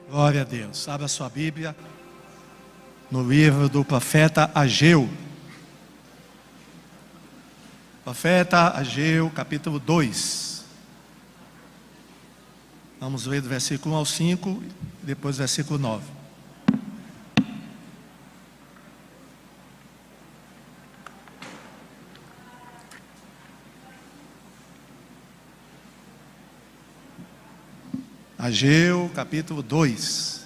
Glória a Deus. Abra sua Bíblia no livro do profeta Ageu. Profeta Ageu, capítulo 2. Vamos ler do versículo 1 ao 5 e depois do versículo 9. Ageu, capítulo 2.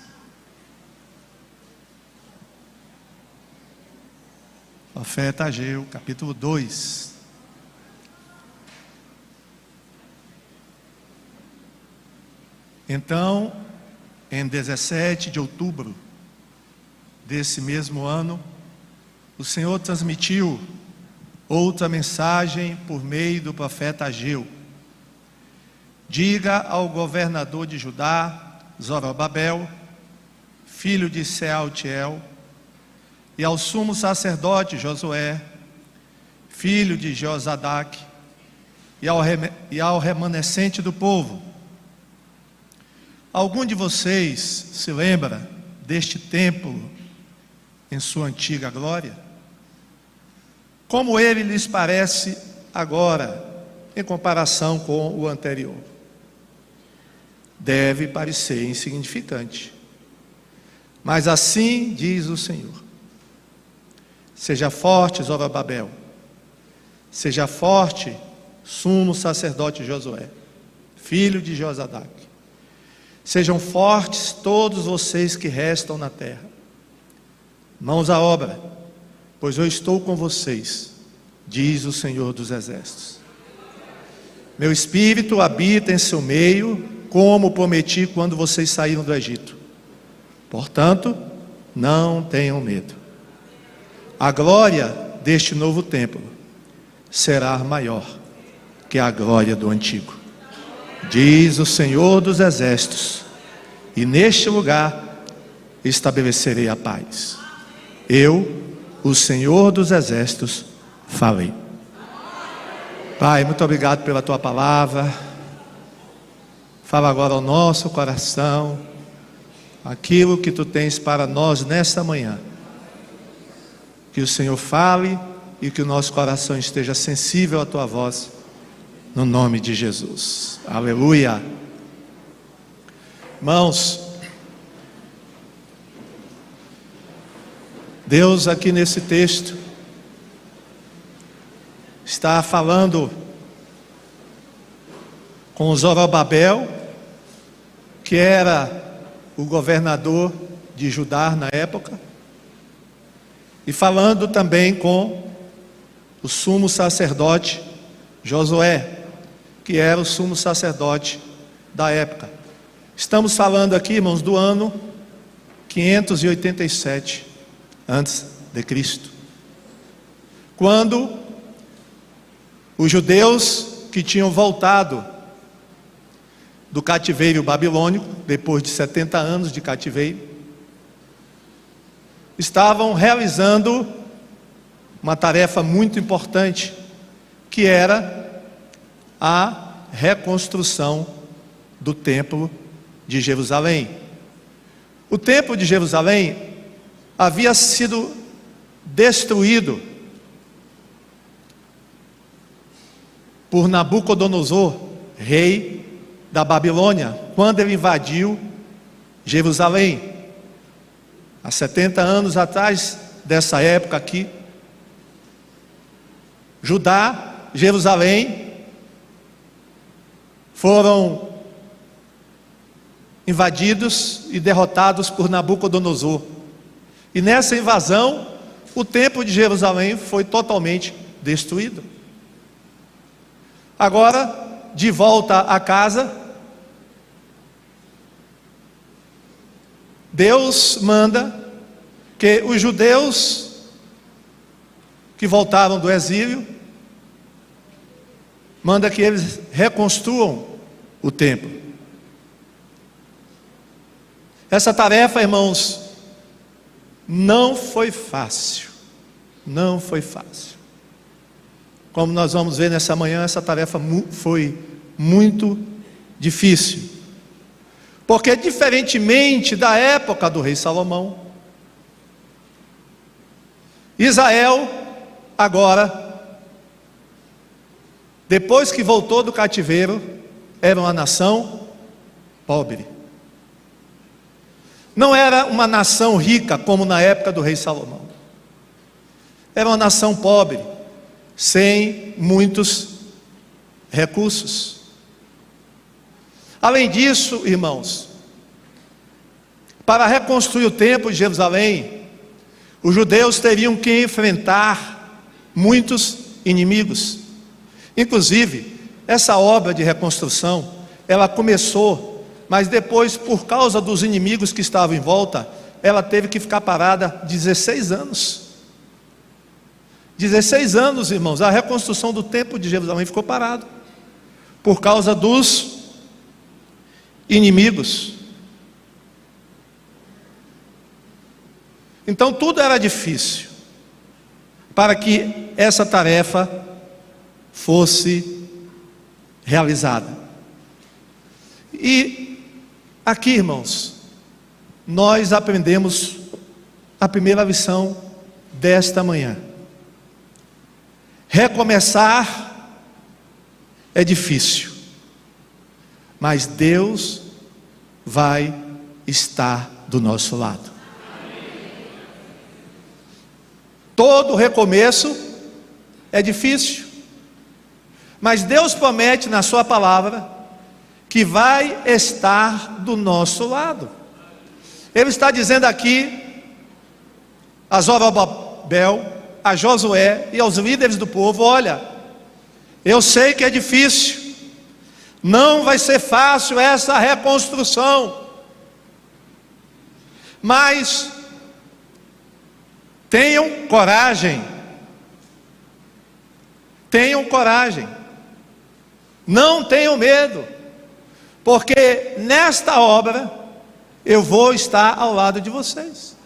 Profeta Ageu, capítulo 2. Então, em 17 de outubro desse mesmo ano, o Senhor transmitiu outra mensagem por meio do profeta Ageu. Diga ao governador de Judá, Zorobabel, filho de Sealtiel, e ao sumo sacerdote Josué, filho de Josadaque, e ao remanescente do povo: algum de vocês se lembra deste templo em sua antiga glória? Como ele lhes parece agora, em comparação com o anterior? Deve parecer insignificante. Mas assim diz o Senhor: seja forte, Zorobabel, seja forte, sumo sacerdote Josué, filho de Josadaque. Sejam fortes todos vocês que restam na terra. Mãos à obra, pois eu estou com vocês, diz o Senhor dos Exércitos. Meu espírito habita em seu meio, como prometi quando vocês saíram do Egito. Portanto, não tenham medo. A glória deste novo templo será maior que a glória do antigo, diz o Senhor dos Exércitos, e neste lugar estabelecerei a paz. Eu, o Senhor dos Exércitos, falei. Pai, muito obrigado pela tua palavra. Fala agora ao nosso coração aquilo que tu tens para nós nesta manhã. Que o Senhor fale e que o nosso coração esteja sensível à tua voz, no nome de Jesus. Aleluia. Irmãos, Deus aqui nesse texto está falando com Zorobabel, que era o governador de Judá na época, e falando também com o sumo sacerdote Josué, que era o sumo sacerdote da época. Estamos falando aqui, irmãos, do ano 587 antes de Cristo, quando os judeus que tinham voltado do cativeiro babilônico, depois de 70 anos de cativeiro, estavam realizando uma tarefa muito importante, que era a reconstrução do templo de Jerusalém. O templo de Jerusalém havia sido destruído por Nabucodonosor, rei da Babilônia, quando ele invadiu Jerusalém. Há 70 anos atrás dessa época aqui, Judá, Jerusalém foram invadidos e derrotados por Nabucodonosor. E nessa invasão, o templo de Jerusalém foi totalmente destruído. Agora, de volta a casa, Deus manda que os judeus que voltaram do exílio, manda que eles reconstruam o templo. Essa tarefa, irmãos, não foi fácil. Não foi fácil. Como nós vamos ver nessa manhã, essa tarefa foi muito difícil. Porque, diferentemente da época do rei Salomão, Israel, agora, depois que voltou do cativeiro, era uma nação pobre. Não era uma nação rica como na época do rei Salomão. Era uma nação pobre, sem muitos recursos. Além disso, irmãos, para reconstruir o templo de Jerusalém, os judeus teriam que enfrentar muitos inimigos. Inclusive, essa obra de reconstrução, ela começou, mas depois, por causa dos inimigos que estavam em volta, ela teve que ficar parada 16 anos. 16 anos, irmãos, a reconstrução do templo de Jerusalém ficou parada, por causa dos inimigos. Então tudo era difícil para que essa tarefa fosse realizada. E aqui, irmãos, nós aprendemos a primeira lição desta manhã. Recomeçar é difícil, mas Deus vai estar do nosso lado. Todo recomeço é difícil, mas Deus promete na sua palavra que vai estar do nosso lado. Ele está dizendo aqui a Zorobabel, a Josué e aos líderes do povo: olha, eu sei que é difícil, não vai ser fácil essa reconstrução, mas tenham coragem, não tenham medo, porque nesta obra eu vou estar ao lado de vocês.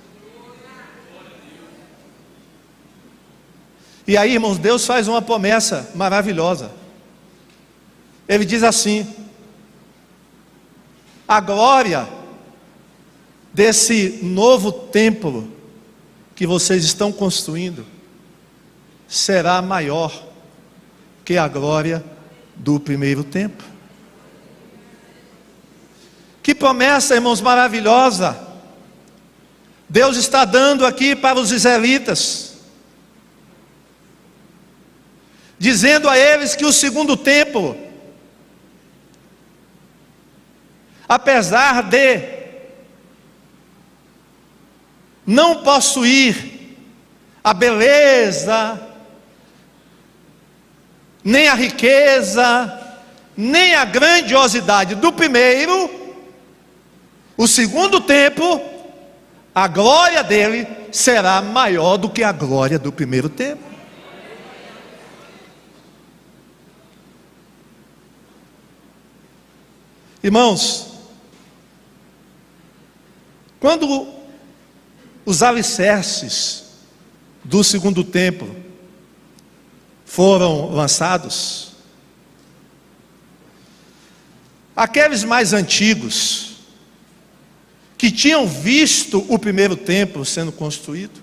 E aí, irmãos, Deus faz uma promessa maravilhosa. Ele diz assim: a glória desse novo templo que vocês estão construindo será maior que a glória do primeiro templo. Que promessa, irmãos, maravilhosa Deus está dando aqui para os israelitas, dizendo a eles que o segundo templo, apesar de não possuir a beleza, nem a riqueza, nem a grandiosidade do primeiro, o segundo templo, a glória dele será maior do que a glória do primeiro templo. Irmãos, quando os alicerces do segundo templo foram lançados, aqueles mais antigos, que tinham visto o primeiro templo sendo construído,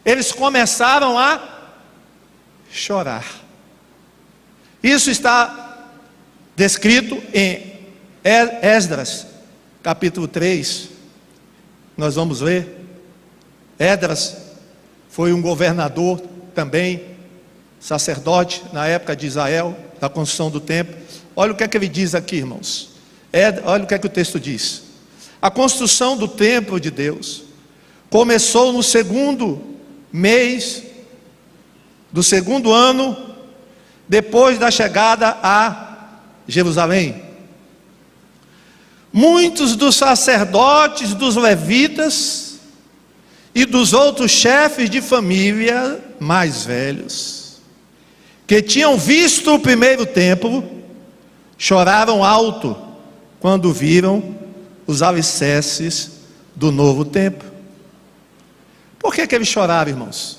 eles começaram a chorar. Isso está descrito em Esdras, capítulo 3, nós vamos ler. Esdras foi um governador também, sacerdote, na época de Israel, da construção do templo. Olha o que é que ele diz aqui, irmãos. Olha o que é que o texto diz: a construção do templo de Deus começou no segundo mês do segundo ano, depois da chegada a Jerusalém. Muitos dos sacerdotes, dos levitas e dos outros chefes de família mais velhos, que tinham visto o primeiro templo, choraram alto quando viram os alicerces do novo templo. Por que eles choraram, irmãos?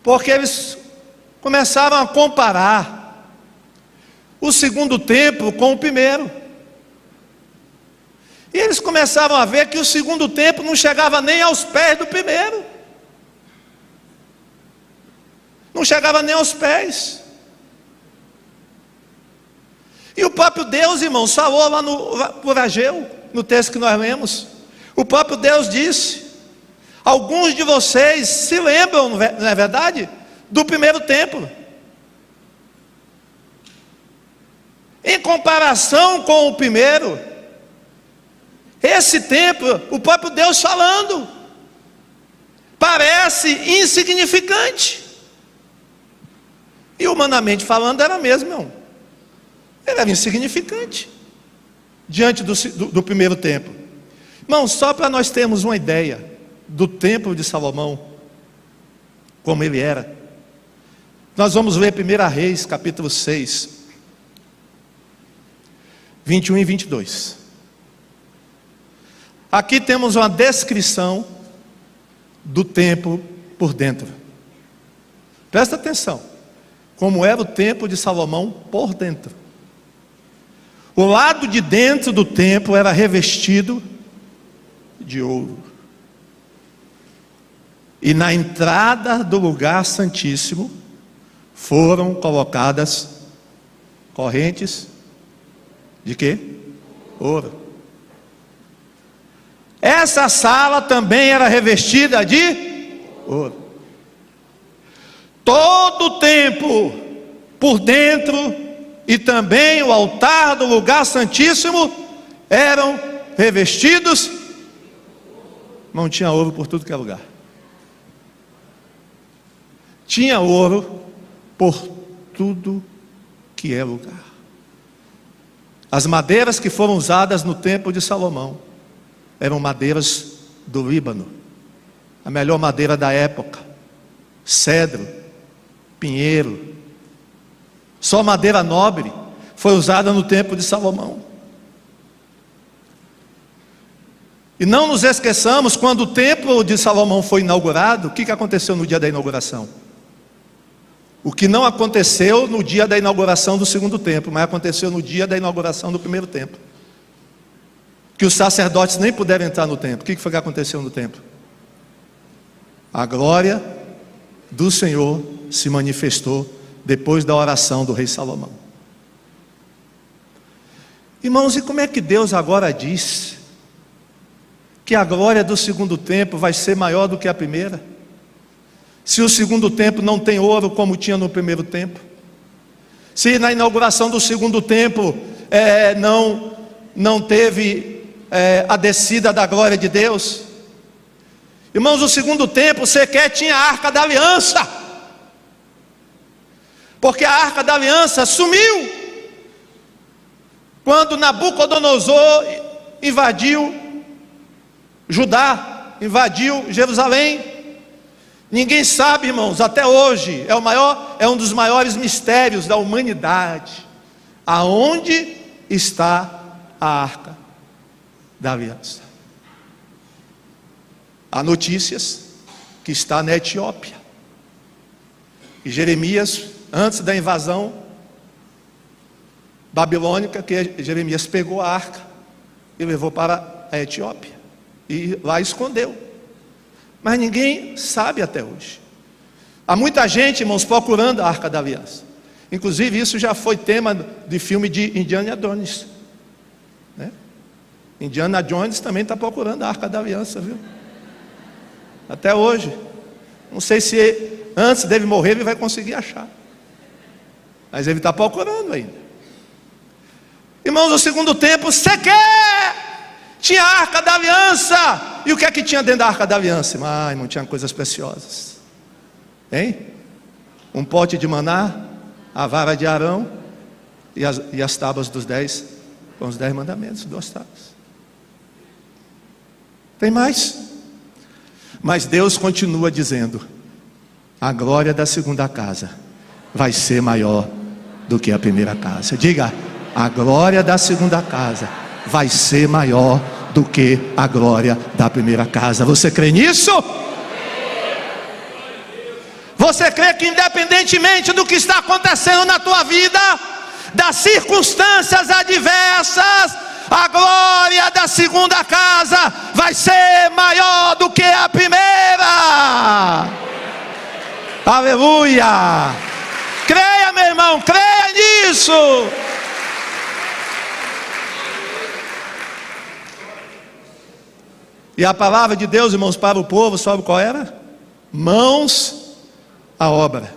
Porque eles começaram a comparar o segundo templo com o primeiro. E eles começaram a ver que o segundo templo não chegava nem aos pés do primeiro. Não chegava nem aos pés. E o próprio Deus, irmãos, falou lá por Ageu, no texto que nós lemos. O próprio Deus disse: alguns de vocês se lembram, não é verdade, do primeiro templo. Em comparação com o primeiro, esse templo, o próprio Deus falando, parece insignificante. E humanamente falando era mesmo, irmão. Ele era insignificante diante do primeiro templo. Irmão, só para nós termos uma ideia do templo de Salomão, como ele era, nós vamos ler 1 Reis, capítulo 6, 21 e 22. Aqui temos uma descrição do templo por dentro. Presta atenção, como era o templo de Salomão por dentro. O lado de dentro do templo era revestido de ouro. E na entrada do lugar santíssimo foram colocadas correntes de quê? Ouro. Essa sala também era revestida de ouro. Todo o templo por dentro e também o altar do lugar santíssimo eram revestidos. Não tinha ouro por tudo que é lugar. Tinha ouro por tudo que é lugar. As madeiras que foram usadas no templo de Salomão eram madeiras do Líbano, a melhor madeira da época: cedro, pinheiro. Só madeira nobre foi usada no templo de Salomão. E não nos esqueçamos, quando o templo de Salomão foi inaugurado, o que aconteceu no dia da inauguração? O que não aconteceu no dia da inauguração do segundo templo, mas aconteceu no dia da inauguração do primeiro templo. Que os sacerdotes nem puderam entrar no templo. O que foi que aconteceu no templo? A glória do Senhor se manifestou depois da oração do rei Salomão. Irmãos, e como é que Deus agora diz que a glória do segundo templo vai ser maior do que a primeira? Se o segundo templo não tem ouro como tinha no primeiro templo, se na inauguração do segundo templo não teve a descida da glória de Deus. Irmãos, o segundo templo sequer tinha a arca da aliança, porque a arca da aliança sumiu quando Nabucodonosor invadiu Judá, invadiu Jerusalém. Ninguém sabe, irmãos, até hoje é um dos maiores mistérios da humanidade. Aonde está a arca da aliança? Há notícias que está na Etiópia. E Jeremias, antes da invasão babilônica, que Jeremias pegou a arca e levou para a Etiópia e lá escondeu. Mas ninguém sabe até hoje. Há muita gente, irmãos, procurando a arca da aliança. Inclusive isso já foi tema de filme de Indiana Jones, né? Indiana Jones também está procurando a arca da aliança, viu? Até hoje. Não sei se antes dele morrer ele vai conseguir achar, mas ele está procurando ainda. Irmãos, o segundo templo sequer tinha a arca da aliança. E o que é que tinha dentro da arca da aliança? Irmão, tinha coisas preciosas, hein? Um pote de maná, a vara de Arão e as tábuas dos 10, com os 10 mandamentos, 2 tábuas. Tem mais? Mas Deus continua dizendo: a glória da segunda casa vai ser maior do que a primeira casa. Diga: a glória da segunda casa vai ser maior do que a glória da primeira casa. Você crê nisso? Você crê que independentemente do que está acontecendo na tua vida, das circunstâncias adversas, a glória da segunda casa vai ser maior do que a primeira. Aleluia! Creia, meu irmão, creia nisso. E a palavra de Deus, irmãos, para o povo, sabe qual era? Mãos à obra.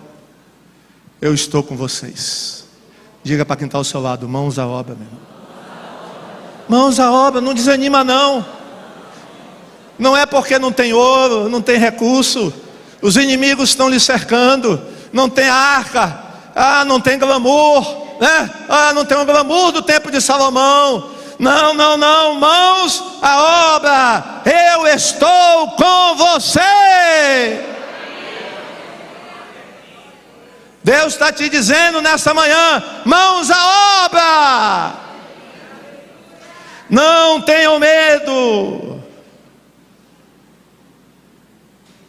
Eu estou com vocês. Diga para quem está ao seu lado: mãos à obra, meu irmão. Mãos à obra, não desanima não. Não é porque não tem ouro, não tem recurso, os inimigos estão lhe cercando, não tem arca, não tem glamour, né? Não tem o glamour do tempo de Salomão. Não, não, não, mãos à obra, eu estou com você. Deus está te dizendo nessa manhã: mãos à obra. Não tenham medo,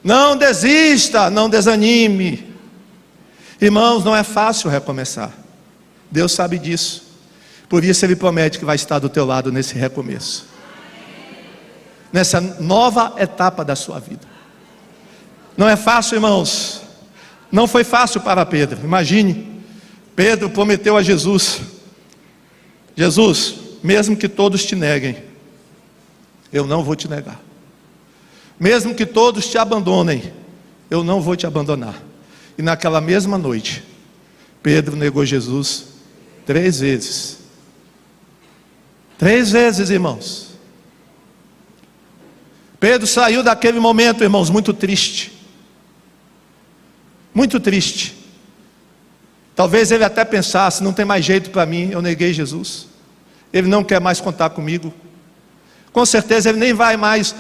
não desista, não desanime. Irmãos, não é fácil recomeçar, Deus sabe disso. Por isso Ele promete que vai estar do teu lado nesse recomeço, nessa nova etapa da sua vida. Não é fácil, irmãos. Não foi fácil para Pedro. Imagine, Pedro prometeu a Jesus: Jesus, mesmo que todos te neguem, eu não vou te negar. Mesmo que todos te abandonem, eu não vou te abandonar. E naquela mesma noite, Pedro negou Jesus 3 vezes. 3 vezes, irmãos. Pedro saiu daquele momento, irmãos, muito triste. Muito triste. Talvez ele até pensasse: não tem mais jeito para mim, eu neguei Jesus. Ele não quer mais contar comigo. Com certeza ele nem vai mais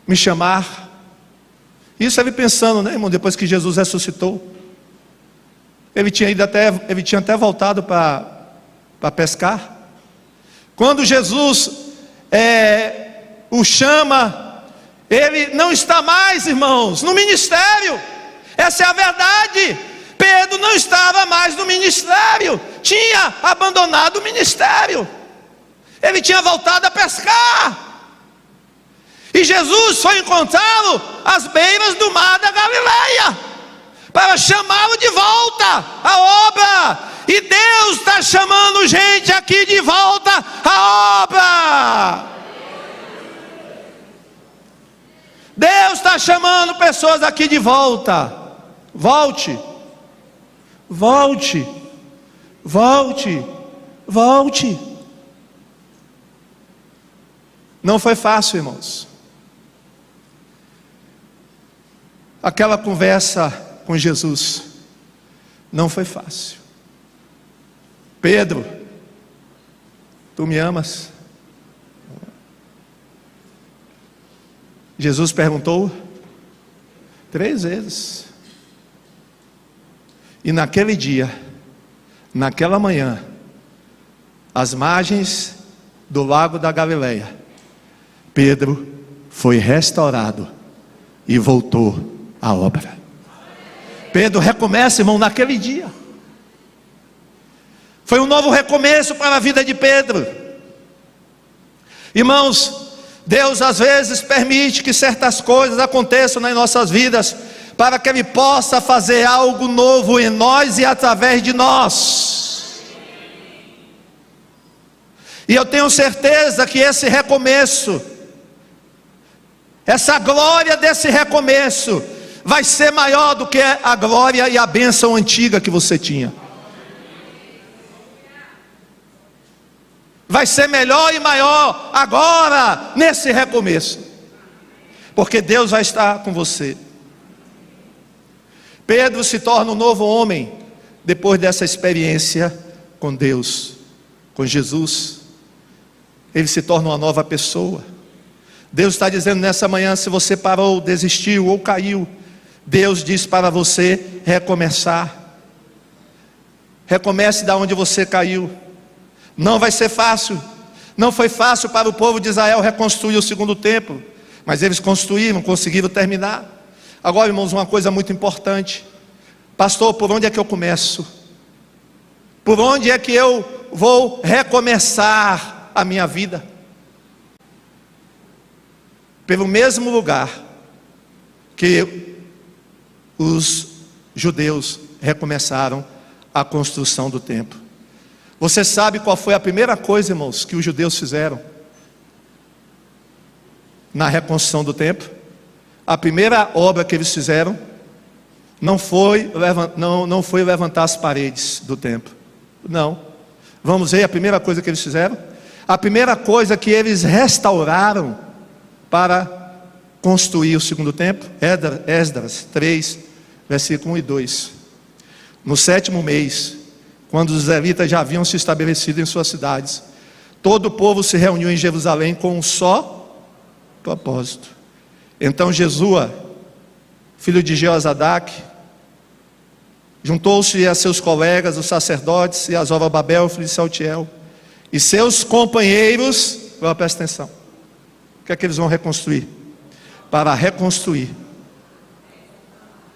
me chamar. Isso ele pensando, né, irmão, depois que Jesus ressuscitou. Ele tinha até voltado para pescar. Quando Jesus o chama, ele não está mais, irmãos, no ministério. Essa é a verdade. Pedro não estava mais no ministério, tinha abandonado o ministério, ele tinha voltado a pescar. E Jesus foi encontrá-lo às beiras do mar da Galileia, para chamá-lo de volta à obra. E Deus está chamando gente aqui de volta à obra. Deus está chamando pessoas aqui de volta. Volte, volte, volte, volte. Não foi fácil, irmãos. Aquela conversa com Jesus não foi fácil. Pedro, tu me amas? Jesus perguntou 3 vezes. E naquele dia, naquela manhã, às margens do lago da Galileia, Pedro foi restaurado e voltou à obra. Pedro recomeça, irmão, naquele dia. Foi um novo recomeço para a vida de Pedro. Irmãos, Deus às vezes permite que certas coisas aconteçam nas nossas vidas, para que Ele possa fazer algo novo em nós e através de nós. E eu tenho certeza que esse recomeço, essa glória desse recomeço, vai ser maior do que a glória e a bênção antiga que você tinha. Vai ser melhor e maior agora, nesse recomeço, porque Deus vai estar com você. Pedro se torna um novo homem depois dessa experiência com Deus, com Jesus. Ele se torna uma nova pessoa. Deus está dizendo nessa manhã: se você parou, desistiu ou caiu, Deus diz para você recomeçar. Recomece da onde você caiu. Não vai ser fácil. Não foi fácil para o povo de Israel reconstruir o segundo templo, mas eles construíram, conseguiram terminar. Agora, irmãos, uma coisa muito importante: pastor, por onde é que eu começo? Por onde é que eu vou recomeçar a minha vida? Pelo mesmo lugar que os judeus recomeçaram a construção do templo. Você sabe qual foi a primeira coisa, irmãos, que os judeus fizeram na reconstrução do templo? A primeira obra que eles fizeram não foi levantar as paredes do templo. Não. Vamos ver a primeira coisa que eles fizeram? A primeira coisa que eles restauraram para construir o segundo templo, Esdras 3, versículo 1 e 2. No 7º mês, quando os israelitas já haviam se estabelecido em suas cidades, todo o povo se reuniu em Jerusalém com um só propósito. Então Jesua, filho de Jeozadak, juntou-se a seus colegas, os sacerdotes, e a Zorobabel, filho de Saltiel, e seus companheiros. Agora presta atenção. O que é que eles vão reconstruir? Para reconstruir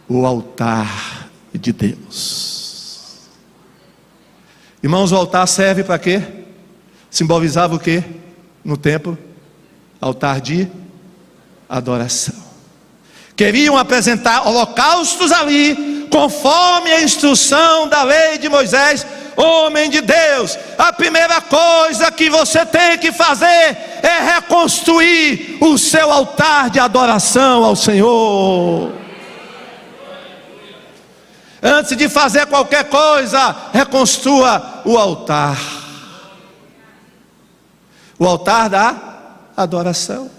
o altar de Deus. Irmãos, o altar serve para quê? Simbolizava o quê? No templo, altar de adoração. Queriam apresentar holocaustos ali, conforme a instrução da lei de Moisés. Homem de Deus, a primeira coisa que você tem que fazer é reconstruir o seu altar de adoração ao Senhor. Antes de fazer qualquer coisa, reconstrua o altar. O altar da adoração.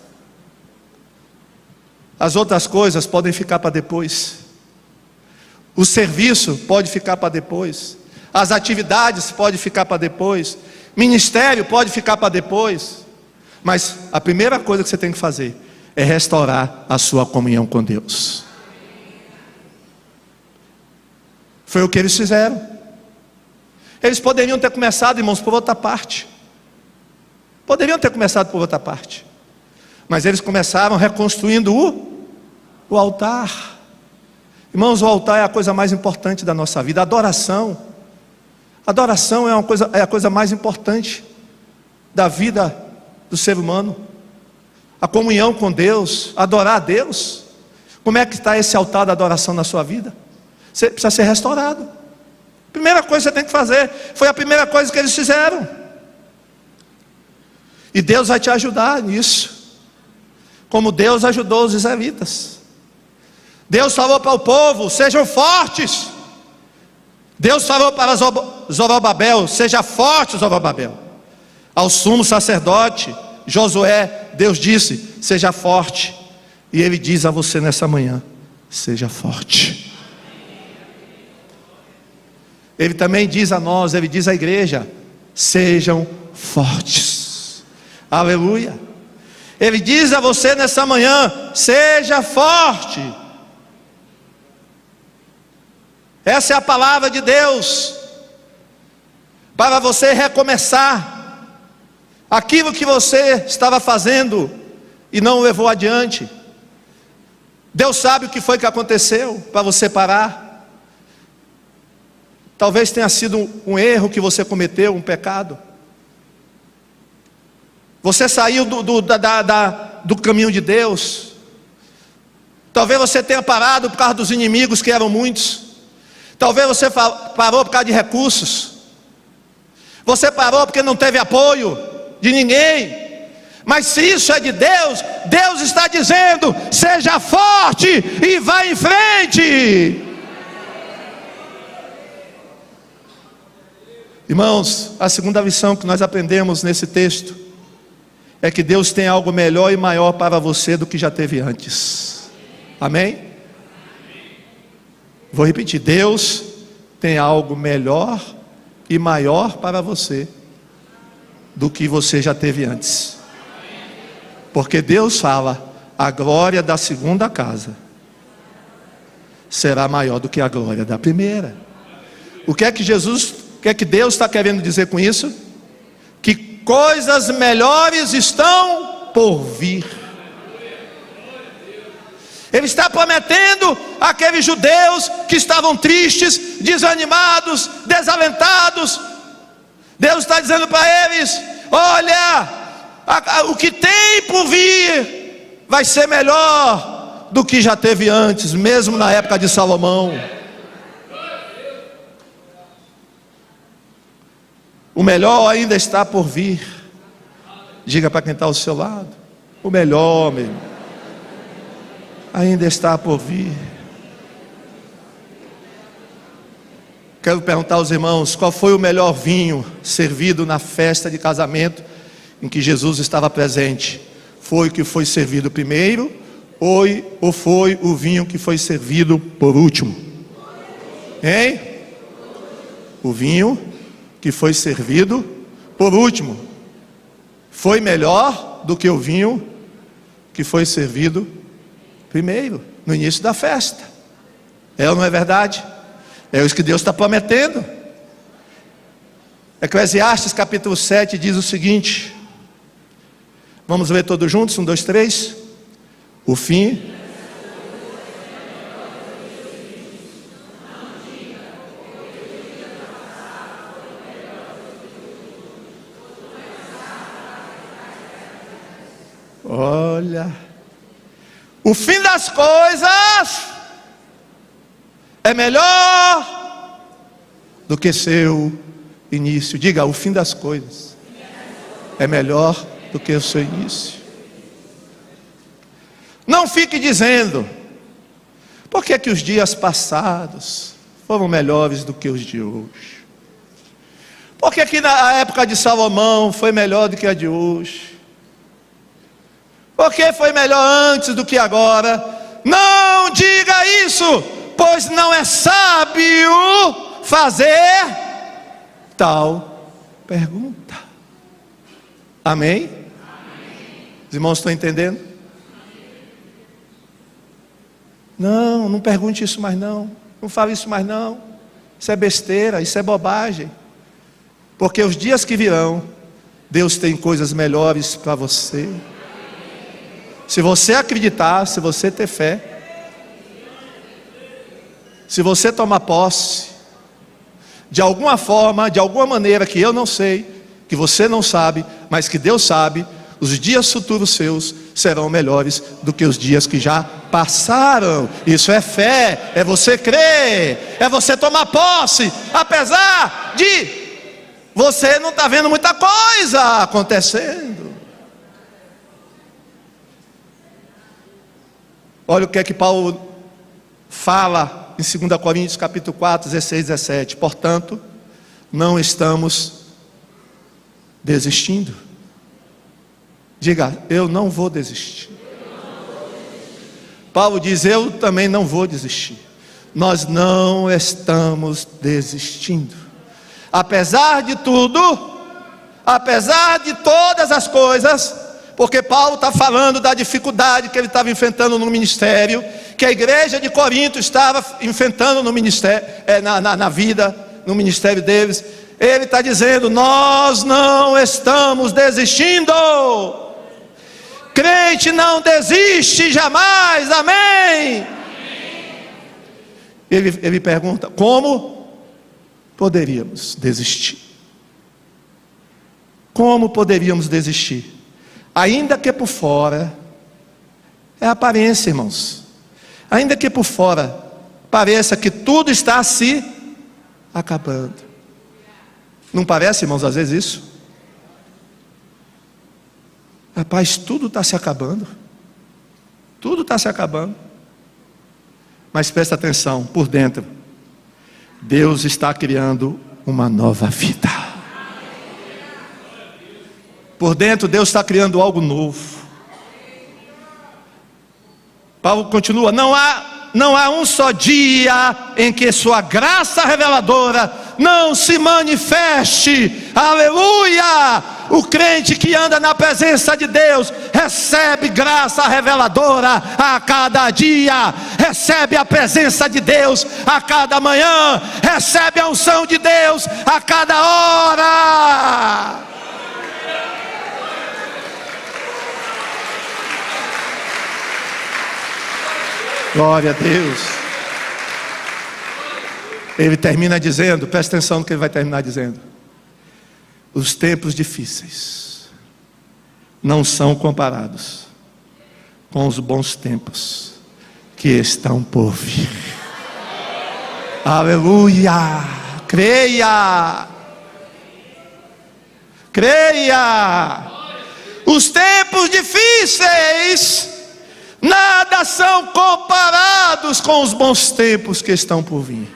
As outras coisas podem ficar para depois. O serviço pode ficar para depois. As atividades podem ficar para depois. Ministério pode ficar para depois. Mas a primeira coisa que você tem que fazer é restaurar a sua comunhão com Deus. Foi o que eles fizeram. Eles poderiam ter começado, irmãos, por outra parte. Poderiam ter começado por outra parte. Mas eles começaram reconstruindo o altar. Irmãos, o altar é a coisa mais importante da nossa vida. A adoração. Adoração é a coisa mais importante da vida do ser humano. A comunhão com Deus, adorar a Deus. Como é que está esse altar da adoração na sua vida? Você precisa ser restaurado. Primeira coisa que você tem que fazer, foi a primeira coisa que eles fizeram. E Deus vai te ajudar nisso, como Deus ajudou os israelitas. Deus falou para o povo: sejam fortes. Deus falou para Zorobabel: seja forte, Zorobabel. Ao sumo sacerdote Josué, Deus disse: seja forte. E Ele diz a você nessa manhã: seja forte. Ele também diz a nós, Ele diz à igreja: sejam fortes. Aleluia. Ele diz a você nessa manhã: seja forte. Essa é a palavra de Deus para você recomeçar aquilo que você estava fazendo e não levou adiante. Deus sabe o que foi que aconteceu para você parar. Talvez tenha sido um erro que você cometeu, um pecado. Você saiu do caminho de Deus. Talvez você tenha parado por causa dos inimigos, que eram muitos. Talvez você parou por causa de recursos. Você parou porque não teve apoio de ninguém. Mas se isso é de Deus, Deus está dizendo: seja forte e vá em frente. Irmãos, a segunda lição que nós aprendemos nesse texto é que Deus tem algo melhor e maior para você do que já teve antes. Amém? Vou repetir: Deus tem algo melhor e maior para você do que você já teve antes. Porque Deus fala: a glória da segunda casa será maior do que a glória da primeira. O que é que Deus está querendo dizer com isso? Que coisas melhores estão por vir. Ele está prometendo àqueles judeus que estavam tristes, desanimados, desalentados. Deus está dizendo para eles: olha, o que tem por vir vai ser melhor do que já teve antes, mesmo na época de Salomão. O melhor ainda está por vir. Diga para quem está ao seu lado: o melhor, meu irmão, ainda está por vir. Quero perguntar aos irmãos: qual foi o melhor vinho servido na festa de casamento em que Jesus estava presente? Foi o que foi servido primeiro, ou foi o vinho que foi servido por último? Hein? O vinho que foi servido por último foi melhor do que o vinho que foi servido primeiro, no início da festa. É ou não é verdade? É isso que Deus está prometendo. Eclesiastes capítulo 7 diz o seguinte, vamos ler todos juntos, 1, 2, 3. O fim olha, o fim das coisas é melhor do que seu início. Diga: o fim das coisas é melhor do que o seu início. Não fique dizendo: por que que os dias passados foram melhores do que os de hoje? Por que que na época de Salomão foi melhor do que a de hoje? Por que foi melhor antes do que agora? Não diga isso, pois não é sábio fazer tal pergunta. Amém? Os irmãos estão entendendo? Não pergunte isso mais não. Não fale isso mais não. Isso é besteira, isso é bobagem. Porque os dias que virão, Deus tem coisas melhores para você. Se você acreditar, se você ter fé, se você tomar posse, de alguma forma, de alguma maneira que eu não sei, que você não sabe, mas que Deus sabe, os dias futuros seus serão melhores do que os dias que já passaram. Isso é fé, é você crer, é você tomar posse, apesar de você não estar vendo muita coisa acontecendo. Olha o que é que Paulo fala em 2 Coríntios capítulo 4, 16, 17. Portanto, não estamos desistindo. Diga: eu não vou desistir. Paulo diz: eu também não vou desistir. Nós não estamos desistindo. Apesar de tudo, apesar de todas as coisas, porque Paulo está falando da dificuldade que ele estava enfrentando no ministério, que a igreja de Corinto estava enfrentando no ministério, na vida, no ministério deles. Ele está dizendo: nós não estamos desistindo. Crente não desiste jamais, amém? Ele pergunta: como poderíamos desistir? Como poderíamos desistir? Ainda que por fora, é aparência, irmãos. Ainda que por fora pareça que tudo está se acabando. Não parece, irmãos, às vezes isso? Rapaz, tudo está se acabando. Tudo está se acabando. Mas presta atenção, por dentro, Deus está criando uma nova vida. Por dentro Deus está criando algo novo. Paulo continua: não há um só dia em que sua graça reveladora não se manifeste. Aleluia! O crente que anda na presença de Deus recebe graça reveladora a cada dia, recebe a presença de Deus a cada manhã, recebe a unção de Deus a cada hora. Glória a Deus. Ele termina dizendo, presta atenção no que ele vai terminar dizendo: os tempos difíceis não são comparados com os bons tempos que estão por vir. Aleluia! Creia! Creia! Os tempos difíceis nada são comparados com os bons tempos que estão por vir.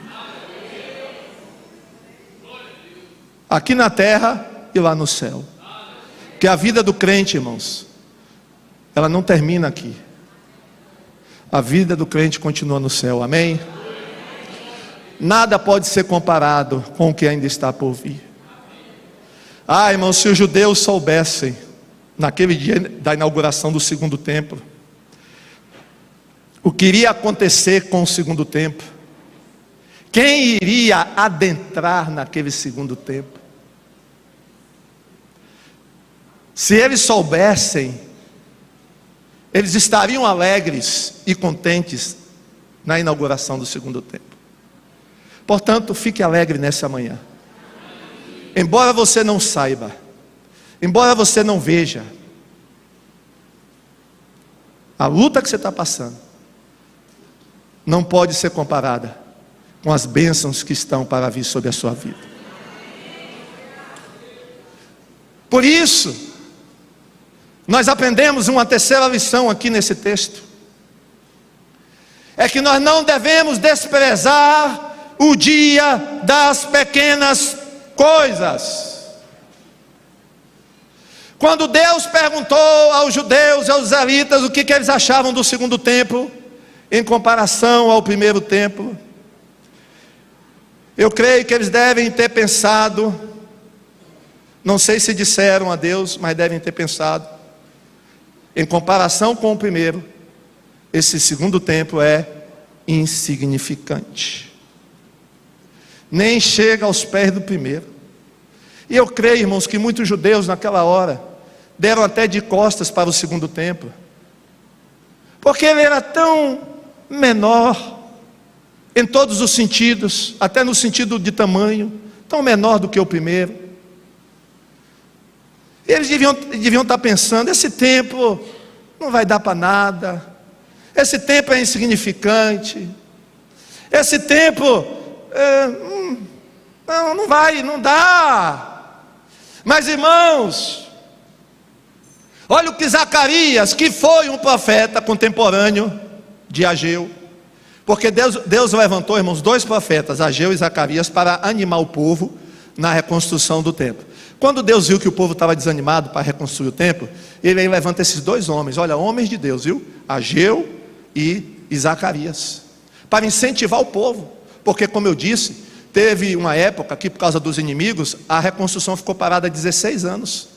Aqui na terra e lá no céu. Que a vida do crente, irmãos, ela não termina aqui. A vida do crente continua no céu, amém? Nada pode ser comparado com o que ainda está por vir. Ah, irmãos, se os judeus soubessem, naquele dia da inauguração do segundo templo, o que iria acontecer com o segundo templo, quem iria adentrar naquele segundo templo, se eles soubessem, eles estariam alegres e contentes na inauguração do segundo templo. Portanto, fique alegre nessa manhã. Embora você não saiba, embora você não veja a luta que você está passando, não pode ser comparada com as bênçãos que estão para vir sobre a sua vida. Por isso, nós aprendemos uma terceira lição aqui nesse texto. É que nós não devemos desprezar o dia das pequenas coisas. Quando Deus perguntou aos judeus e aos israelitas o que eles achavam do segundo templo em comparação ao primeiro templo, eu creio que eles devem ter pensado, não sei se disseram a Deus, mas devem ter pensado: em comparação com o primeiro, esse segundo templo é insignificante, nem chega aos pés do primeiro. E eu creio, irmãos, que muitos judeus naquela hora deram até de costas para o segundo templo, porque ele era tão menor em todos os sentidos, até no sentido de tamanho, tão menor do que o primeiro. E eles deviam estar pensando: esse templo não vai dar para nada, esse templo é insignificante, esse templo não dá. Mas, irmãos, olha o que Zacarias, que foi um profeta contemporâneo de Ageu, porque Deus levantou, irmãos, dois profetas, Ageu e Zacarias, para animar o povo na reconstrução do templo. Quando Deus viu que o povo estava desanimado para reconstruir o templo, ele aí levanta esses dois homens, olha, homens de Deus, viu? Ageu e Zacarias, para incentivar o povo, porque, como eu disse, teve uma época que, por causa dos inimigos, a reconstrução ficou parada há 16 anos.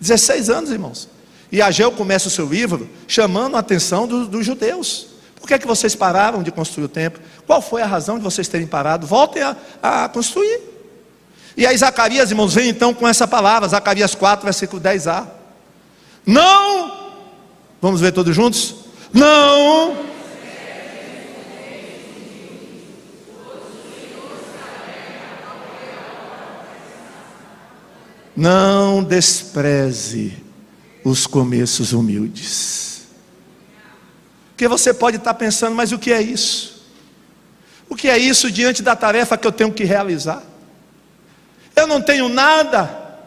16 anos, irmãos. E Ageu começa o seu livro chamando a atenção dos judeus. Por que é que vocês pararam de construir o templo? Qual foi a razão de vocês terem parado? Voltem a construir. E aí Zacarias, irmãos, vem então com essa palavra, Zacarias 4, versículo 10a. Não, vamos ver todos juntos? Não despreze os começos humildes. Porque você pode estar pensando: mas o que é isso? O que é isso diante da tarefa que eu tenho que realizar? Eu não tenho nada,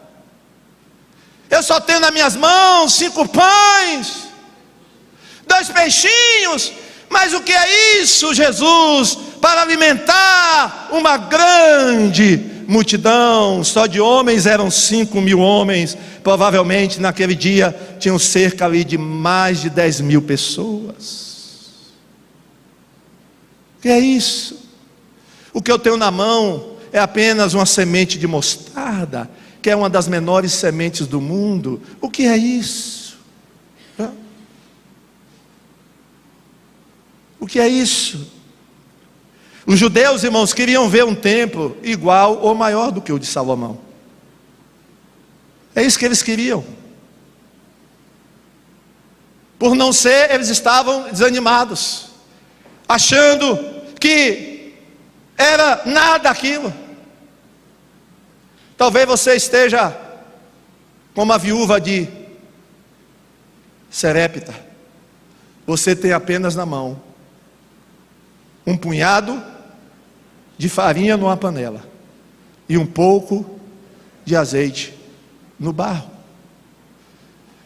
eu só tenho nas minhas mãos 5 pães, 2 peixinhos. Mas o que é isso, Jesus, para alimentar uma grande multidão? Só de homens eram 5.000 homens, provavelmente naquele dia tinham cerca ali de mais de 10.000 pessoas. O que é isso? O que eu tenho na mão é apenas uma semente de mostarda, que é uma das menores sementes do mundo. O que é isso? O que é isso? Os judeus, irmãos, queriam ver um templo igual ou maior do que o de Salomão. É isso que eles queriam. Por não ser, eles estavam desanimados. achando que era nada aquilo. Talvez você esteja como a viúva de Serepta. Você tem apenas na mão um punhado de farinha numa panela e um pouco de azeite no barro.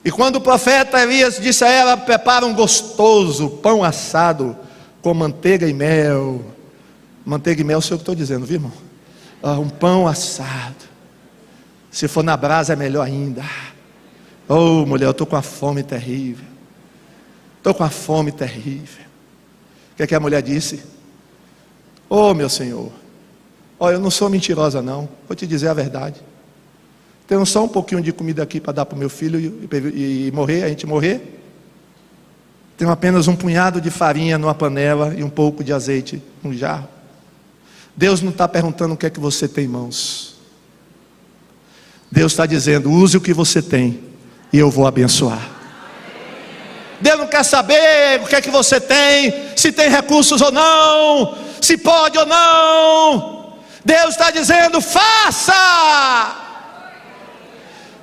E quando o profeta Elias disse a ela: prepara um gostoso pão assado com manteiga e mel. Manteiga e mel, sei o que estou dizendo, viu, irmão? Um pão assado. Se for na brasa é melhor ainda. Oh, mulher, eu estou com a fome terrível. Estou com a fome terrível. O que é que a mulher disse? Oh, meu Senhor, olha, eu não sou mentirosa não, vou te dizer a verdade. Tenho só um pouquinho de comida aqui para dar para o meu filho e morrer, a gente morrer. Tenho apenas um punhado de farinha numa panela e um pouco de azeite num jarro. Deus não está perguntando o que é que você tem em mãos. Deus está dizendo: use o que você tem e eu vou abençoar. Deus não quer saber o que é que você tem, se tem recursos ou não, se pode ou não. Deus está dizendo: faça.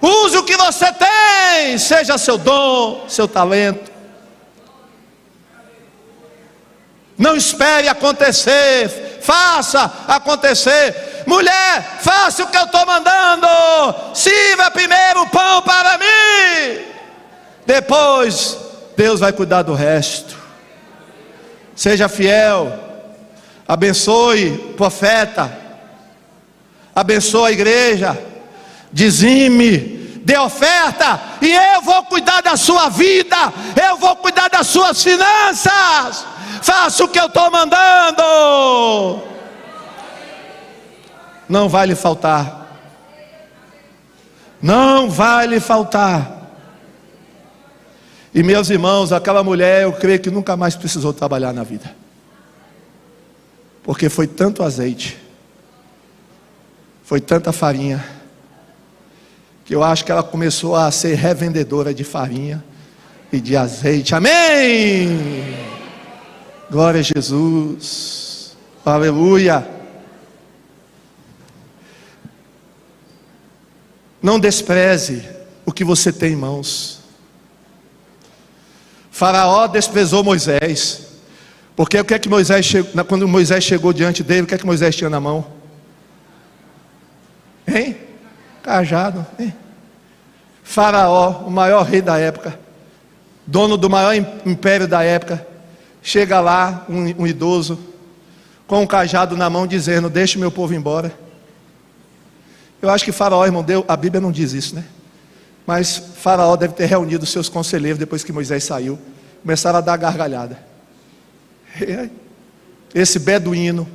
Use o que você tem, seja seu dom, seu talento. Não espere acontecer, faça acontecer. Mulher, faça o que eu estou mandando. Sirva primeiro o pão para mim, depois Deus vai cuidar do resto. Seja fiel, abençoe o profeta, abençoe a igreja, dizime, dê oferta, e eu vou cuidar da sua vida, eu vou cuidar das suas finanças. Faça o que eu estou mandando. Não vai lhe faltar. Não vai lhe faltar. E meus irmãos, aquela mulher, eu creio que nunca mais precisou trabalhar na vida, porque foi tanto azeite, foi tanta farinha, que eu acho que ela começou a ser revendedora de farinha e de azeite. Amém! Glória a Jesus, aleluia. Não despreze o que você tem em mãos. Faraó desprezou Moisés, porque o que é que Moisés chegou, quando Moisés chegou diante dele, o que é que Moisés tinha na mão? Hein? Cajado, hein? Faraó, o maior rei da época, dono do maior império da época, chega lá, um idoso, com um cajado na mão, dizendo: deixe meu povo embora. Eu acho que Faraó, irmão, a Bíblia não diz isso, né? Mas Faraó deve ter reunido seus conselheiros depois que Moisés saiu. Começaram a dar gargalhada. Esse beduíno,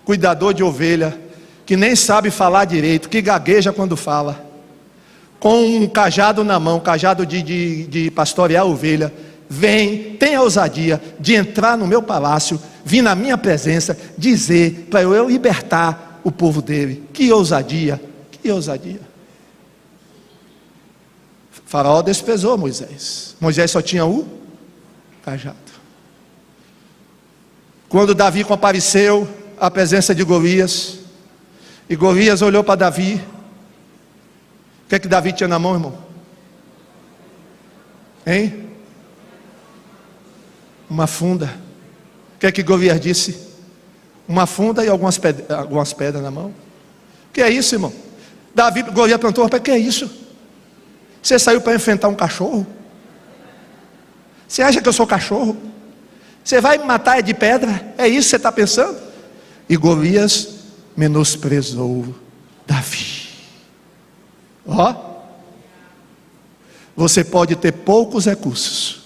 cuidador de ovelha, que nem sabe falar direito, que gagueja quando fala, com um cajado na mão, cajado de pastorear ovelha, vem, tem a ousadia de entrar no meu palácio, vir na minha presença, dizer para eu libertar o povo dele. Que ousadia, que ousadia. Faraó desprezou Moisés. Moisés só tinha o cajado. Quando Davi compareceu à presença de Golias, e Golias olhou para Davi, o que é que Davi tinha na mão, irmão? Hein? Uma funda. O que é que Golias disse? Uma funda e algumas pedras na mão. O que é isso, irmão? Golias perguntou: para que é isso? Você saiu para enfrentar um cachorro? Você acha que eu sou cachorro? Você vai me matar de pedra? É isso que você está pensando? E Golias menosprezou Davi. Ó, você pode ter poucos recursos,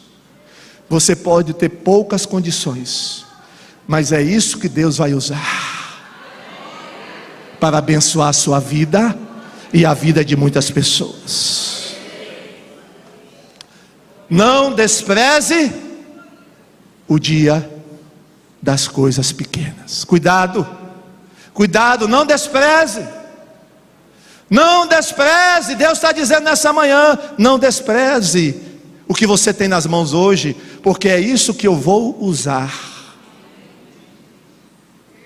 você pode ter poucas condições, mas é isso que Deus vai usar para abençoar a sua vida e a vida de muitas pessoas. Não despreze o dia das coisas pequenas. Cuidado, cuidado, não despreze. Não despreze. Deus está dizendo nessa manhã: não despreze o que você tem nas mãos hoje, porque é isso que eu vou usar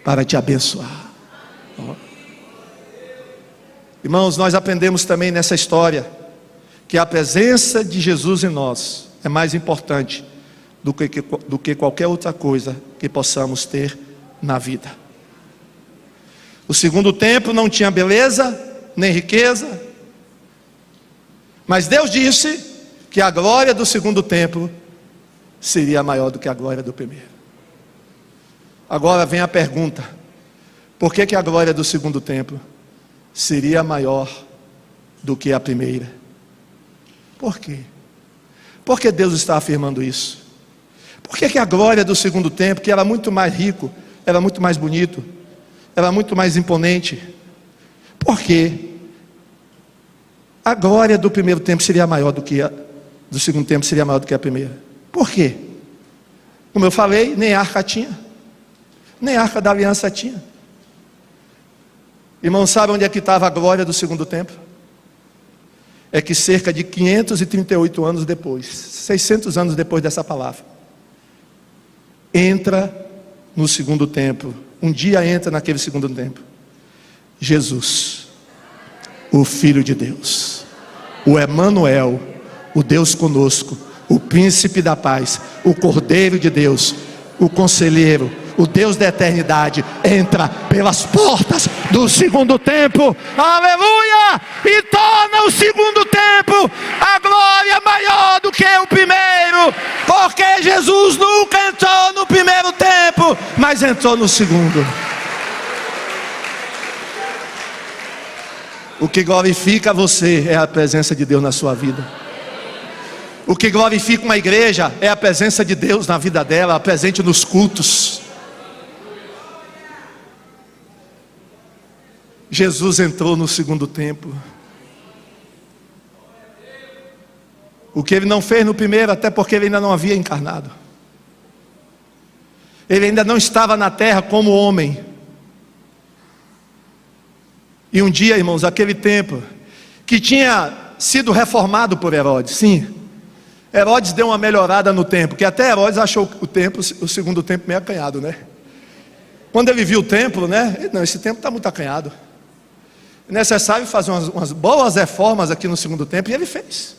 para te abençoar. Ó. Irmãos, nós aprendemos também nessa história que a presença de Jesus em nós é mais importante do que qualquer outra coisa que possamos ter na vida. O segundo templo não tinha beleza, nem riqueza, mas Deus disse que a glória do segundo templo seria maior do que a glória do primeiro. Agora vem a pergunta: por que a glória do segundo templo seria maior do que a primeira? Por quê? Por que Deus está afirmando isso? Por que a glória do segundo templo, que era muito mais rico, era muito mais bonito, era muito mais imponente, por que a glória do primeiro templo seria maior do que a do segundo templo seria maior do que a primeira? Por quê? Como eu falei, nem arca tinha, nem arca da aliança tinha. Irmão, sabe onde é que estava a glória do segundo templo? É que cerca de 538 anos depois, 600 anos depois dessa palavra, entra no segundo templo, um dia entra naquele segundo templo, Jesus, o Filho de Deus, o Emanuel, o Deus conosco, o Príncipe da Paz, o Cordeiro de Deus, o Conselheiro, o Deus da eternidade, entra pelas portas do segundo templo, aleluia, e torna o segundo templo a glória maior do que o primeiro, porque Jesus nunca entrou no primeiro templo, mas entrou no segundo. O que glorifica você é a presença de Deus na sua vida. O que glorifica uma igreja é a presença de Deus na vida dela, presente nos cultos. Jesus entrou no segundo templo. O que ele não fez no primeiro, até porque ele ainda não havia encarnado. Ele ainda não estava na terra como homem. E um dia, irmãos, aquele templo que tinha sido reformado por Herodes, sim, Herodes deu uma melhorada no templo, que até Herodes achou o templo, o segundo templo, meio acanhado, né? Quando ele viu o templo, né? Ele, não, esse templo está muito acanhado. É necessário fazer umas boas reformas aqui no segundo templo, e ele fez.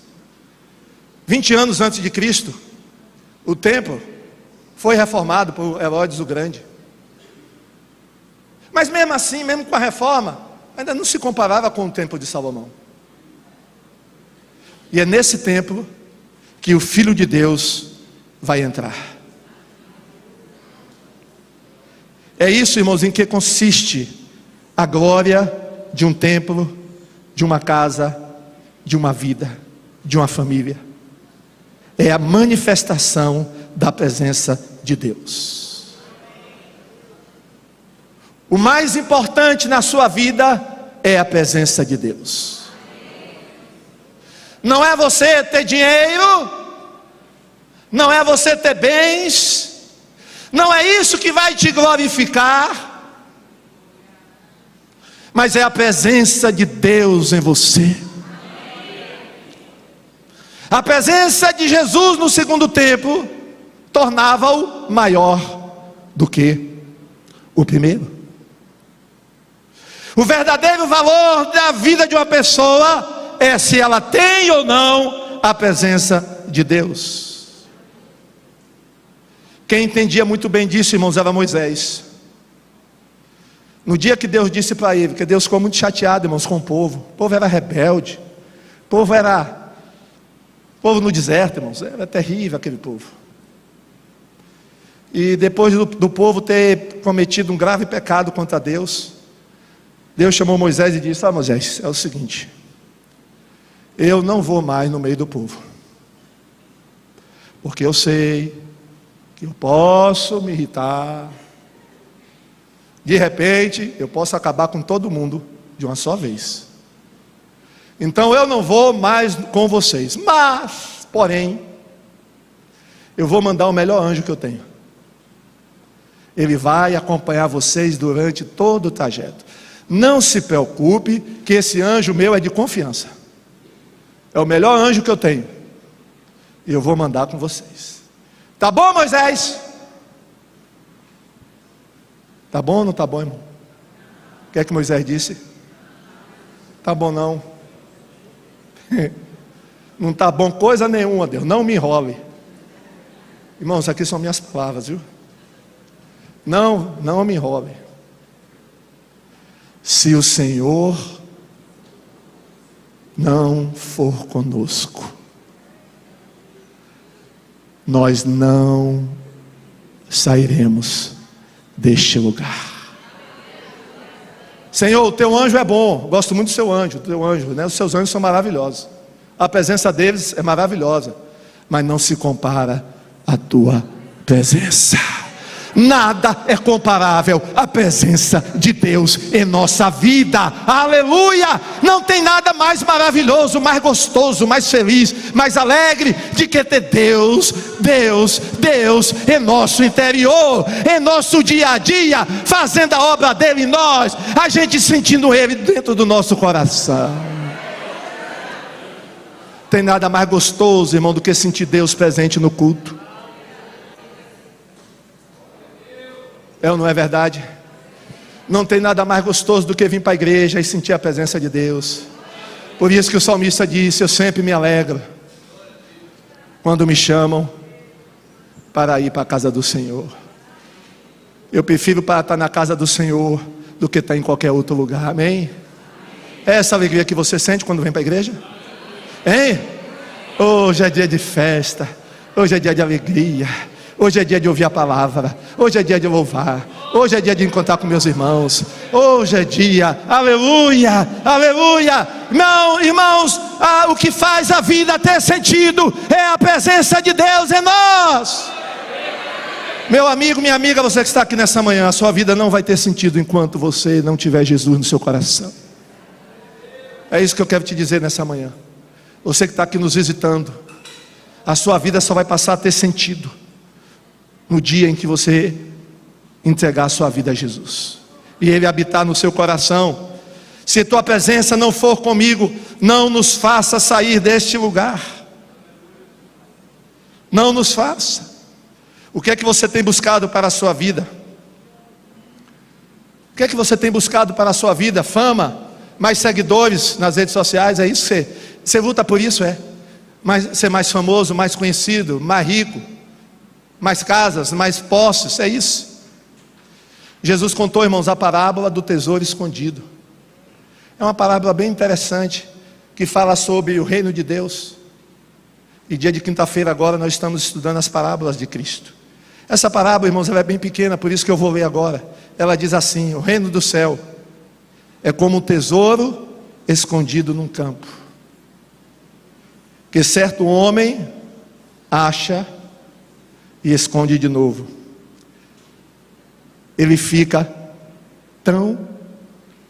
20 anos antes de Cristo, o templo foi reformado por Herodes o Grande. Mas mesmo assim, mesmo com a reforma, ainda não se comparava com o templo de Salomão. E é nesse templo que o Filho de Deus vai entrar. É isso, irmãos, em que consiste a glória de um templo, de uma casa, de uma vida, de uma família. É a manifestação da presença de Deus. O mais importante na sua vida é a presença de Deus. Não é você ter dinheiro, não é você ter bens, não é isso que vai te glorificar, mas é a presença de Deus em você. A presença de Jesus no segundo templo tornava-o maior do que o primeiro. O verdadeiro valor da vida de uma pessoa é se ela tem ou não a presença de Deus. Quem entendia muito bem disso, irmãos, era Moisés. No dia que Deus disse para ele, que Deus ficou muito chateado, irmãos, com o povo era rebelde, o povo no deserto, irmãos, era terrível aquele povo. E depois do povo ter cometido um grave pecado contra Deus, Deus chamou Moisés e disse: Moisés, é o seguinte, eu não vou mais no meio do povo, porque eu sei que eu posso me irritar, de repente eu posso acabar com todo mundo de uma só vez. Então eu não vou mais com vocês, mas, porém, eu vou mandar o melhor anjo que eu tenho. Ele vai acompanhar vocês durante todo o trajeto. Não se preocupe, que esse anjo meu é de confiança. É o melhor anjo que eu tenho. E eu vou mandar com vocês. Tá bom, Moisés? Tá bom ou não tá bom, irmão? O que é que Moisés disse? Tá bom não. Não tá bom coisa nenhuma, Deus, não me enrole. Irmãos, aqui são minhas palavras, viu? Não me enrole. Se o Senhor não for conosco, nós não sairemos deste lugar. Senhor, o teu anjo é bom. Gosto muito do seu anjo, né? Os seus anjos são maravilhosos. A presença deles é maravilhosa, mas não se compara à tua presença. Nada é comparável à presença de Deus em nossa vida. Aleluia! Não tem nada mais maravilhoso, mais gostoso, mais feliz, mais alegre de que ter Deus em nosso interior, em nosso dia a dia, fazendo a obra dele em nós, a gente sentindo ele dentro do nosso coração. Tem nada mais gostoso, irmão, do que sentir Deus presente no culto. É ou não é verdade? Não tem nada mais gostoso do que vir para a igreja e sentir a presença de Deus. Por isso que o salmista disse: eu sempre me alegro quando me chamam para ir para a casa do Senhor. Eu prefiro para estar na casa do Senhor do que estar em qualquer outro lugar. Amém? É essa alegria que você sente quando vem para a igreja? Hein? Hoje é dia de festa, hoje é dia de alegria, hoje é dia de ouvir a palavra, hoje é dia de louvar, hoje é dia de encontrar com meus irmãos, hoje é dia, aleluia, aleluia. Não, irmãos, o que faz a vida ter sentido é a presença de Deus em nós. Meu amigo, minha amiga, você que está aqui nessa manhã, a sua vida não vai ter sentido enquanto você não tiver Jesus no seu coração. É isso que eu quero te dizer nessa manhã. Você que está aqui nos visitando, a sua vida só vai passar a ter sentido no dia em que você entregar a sua vida a Jesus e Ele habitar no seu coração. Se tua presença não for comigo, não nos faça sair deste lugar. Não nos faça. O que é que você tem buscado para a sua vida? O que é que você tem buscado para a sua vida? Fama? Mais seguidores nas redes sociais? É isso que você luta por isso, é? Ser mais famoso, mais conhecido, mais rico, mais casas, mais posses, é isso. Jesus contou, irmãos, a parábola do tesouro escondido. É uma parábola bem interessante, que fala sobre o reino de Deus. E dia de quinta-feira agora nós estamos estudando as parábolas de Cristo. Essa parábola, irmãos, ela é bem pequena, por isso que eu vou ler agora. Ela diz assim: o reino do céu é como um tesouro escondido num campo, que certo homem acha e esconde de novo. Ele fica tão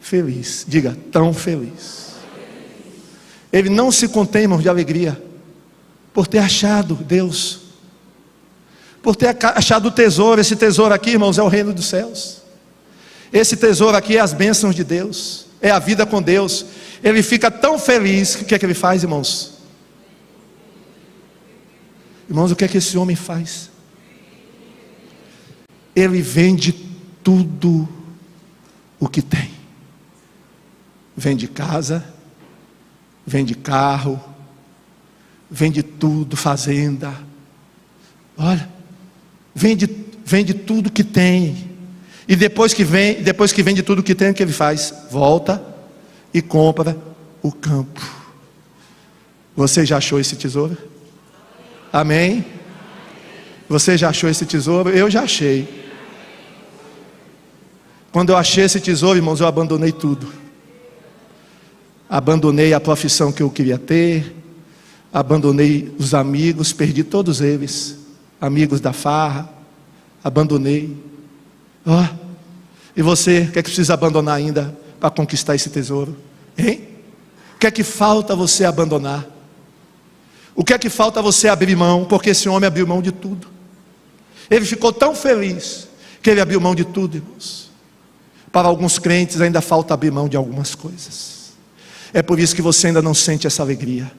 feliz, diga, tão feliz. Ele não se contém, irmãos, de alegria por ter achado Deus, por ter achado o tesouro. Esse tesouro aqui, irmãos, é o reino dos céus. Esse tesouro aqui é as bênçãos de Deus, é a vida com Deus. Ele fica tão feliz, que o que é que ele faz, irmãos? Irmãos, o que é que esse homem faz? Ele vende tudo o que tem. Vende casa, vende carro, vende tudo, fazenda. Olha, vende tudo que tem. E depois que vende tudo que tem, o que ele faz? Volta e compra o campo. Você já achou esse tesouro? Amém? Você já achou esse tesouro? Eu já achei. Quando eu achei esse tesouro, irmãos, eu abandonei tudo. Abandonei a profissão que eu queria ter, abandonei os amigos, perdi todos eles, amigos da farra, abandonei. E você, o que é que precisa abandonar ainda para conquistar esse tesouro? Hein? O que é que falta você abandonar? O que é que falta você abrir mão? Porque esse homem abriu mão de tudo. Ele ficou tão feliz que ele abriu mão de tudo, irmãos. Para alguns crentes ainda falta abrir mão de algumas coisas. É por isso que você ainda não sente essa alegria,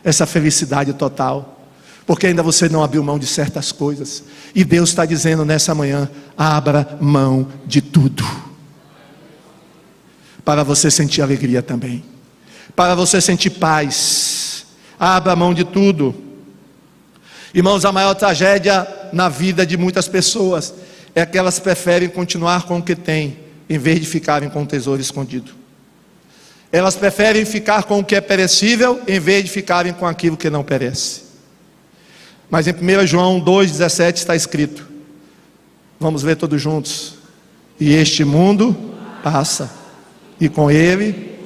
essa felicidade total. porque ainda você não abriu mão de certas coisas. E Deus está dizendo nessa manhã: abra mão de tudo, para você sentir alegria também, para você sentir paz. Abra mão de tudo. Irmãos, a maior tragédia na vida de muitas pessoas é que elas preferem continuar com o que têm, em vez de ficarem com o tesouro escondido. Elas preferem ficar com o que é perecível, em vez de ficarem com aquilo que não perece. Mas em 1 João 2,17 está escrito, vamos ler todos juntos: e este mundo passa, e com ele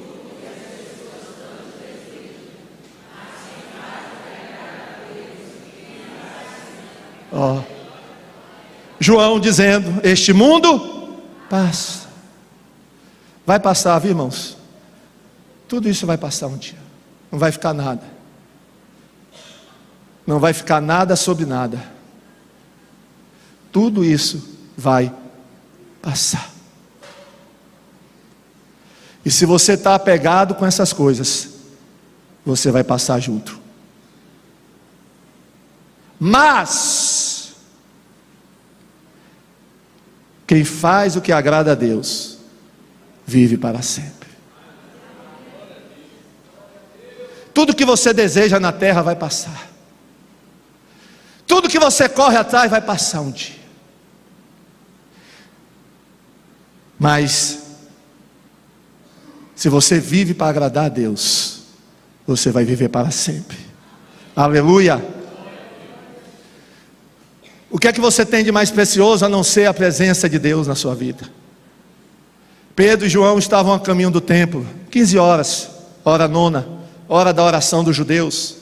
João dizendo: este mundo passa. Vai passar, viu, irmãos? Tudo isso vai passar um dia. Não vai ficar nada. Não vai ficar nada sobre nada. Tudo isso vai passar. E se você está apegado com essas coisas, você vai passar junto. Mas quem faz o que agrada a Deus vive para sempre. Tudo que você deseja na terra vai passar. Tudo que você corre atrás vai passar um dia. Mas se você vive para agradar a Deus, você vai viver para sempre. Aleluia! O que é que você tem de mais precioso a não ser a presença de Deus na sua vida? Pedro e João estavam a caminho do templo, 15 horas, hora nona, hora da oração dos judeus.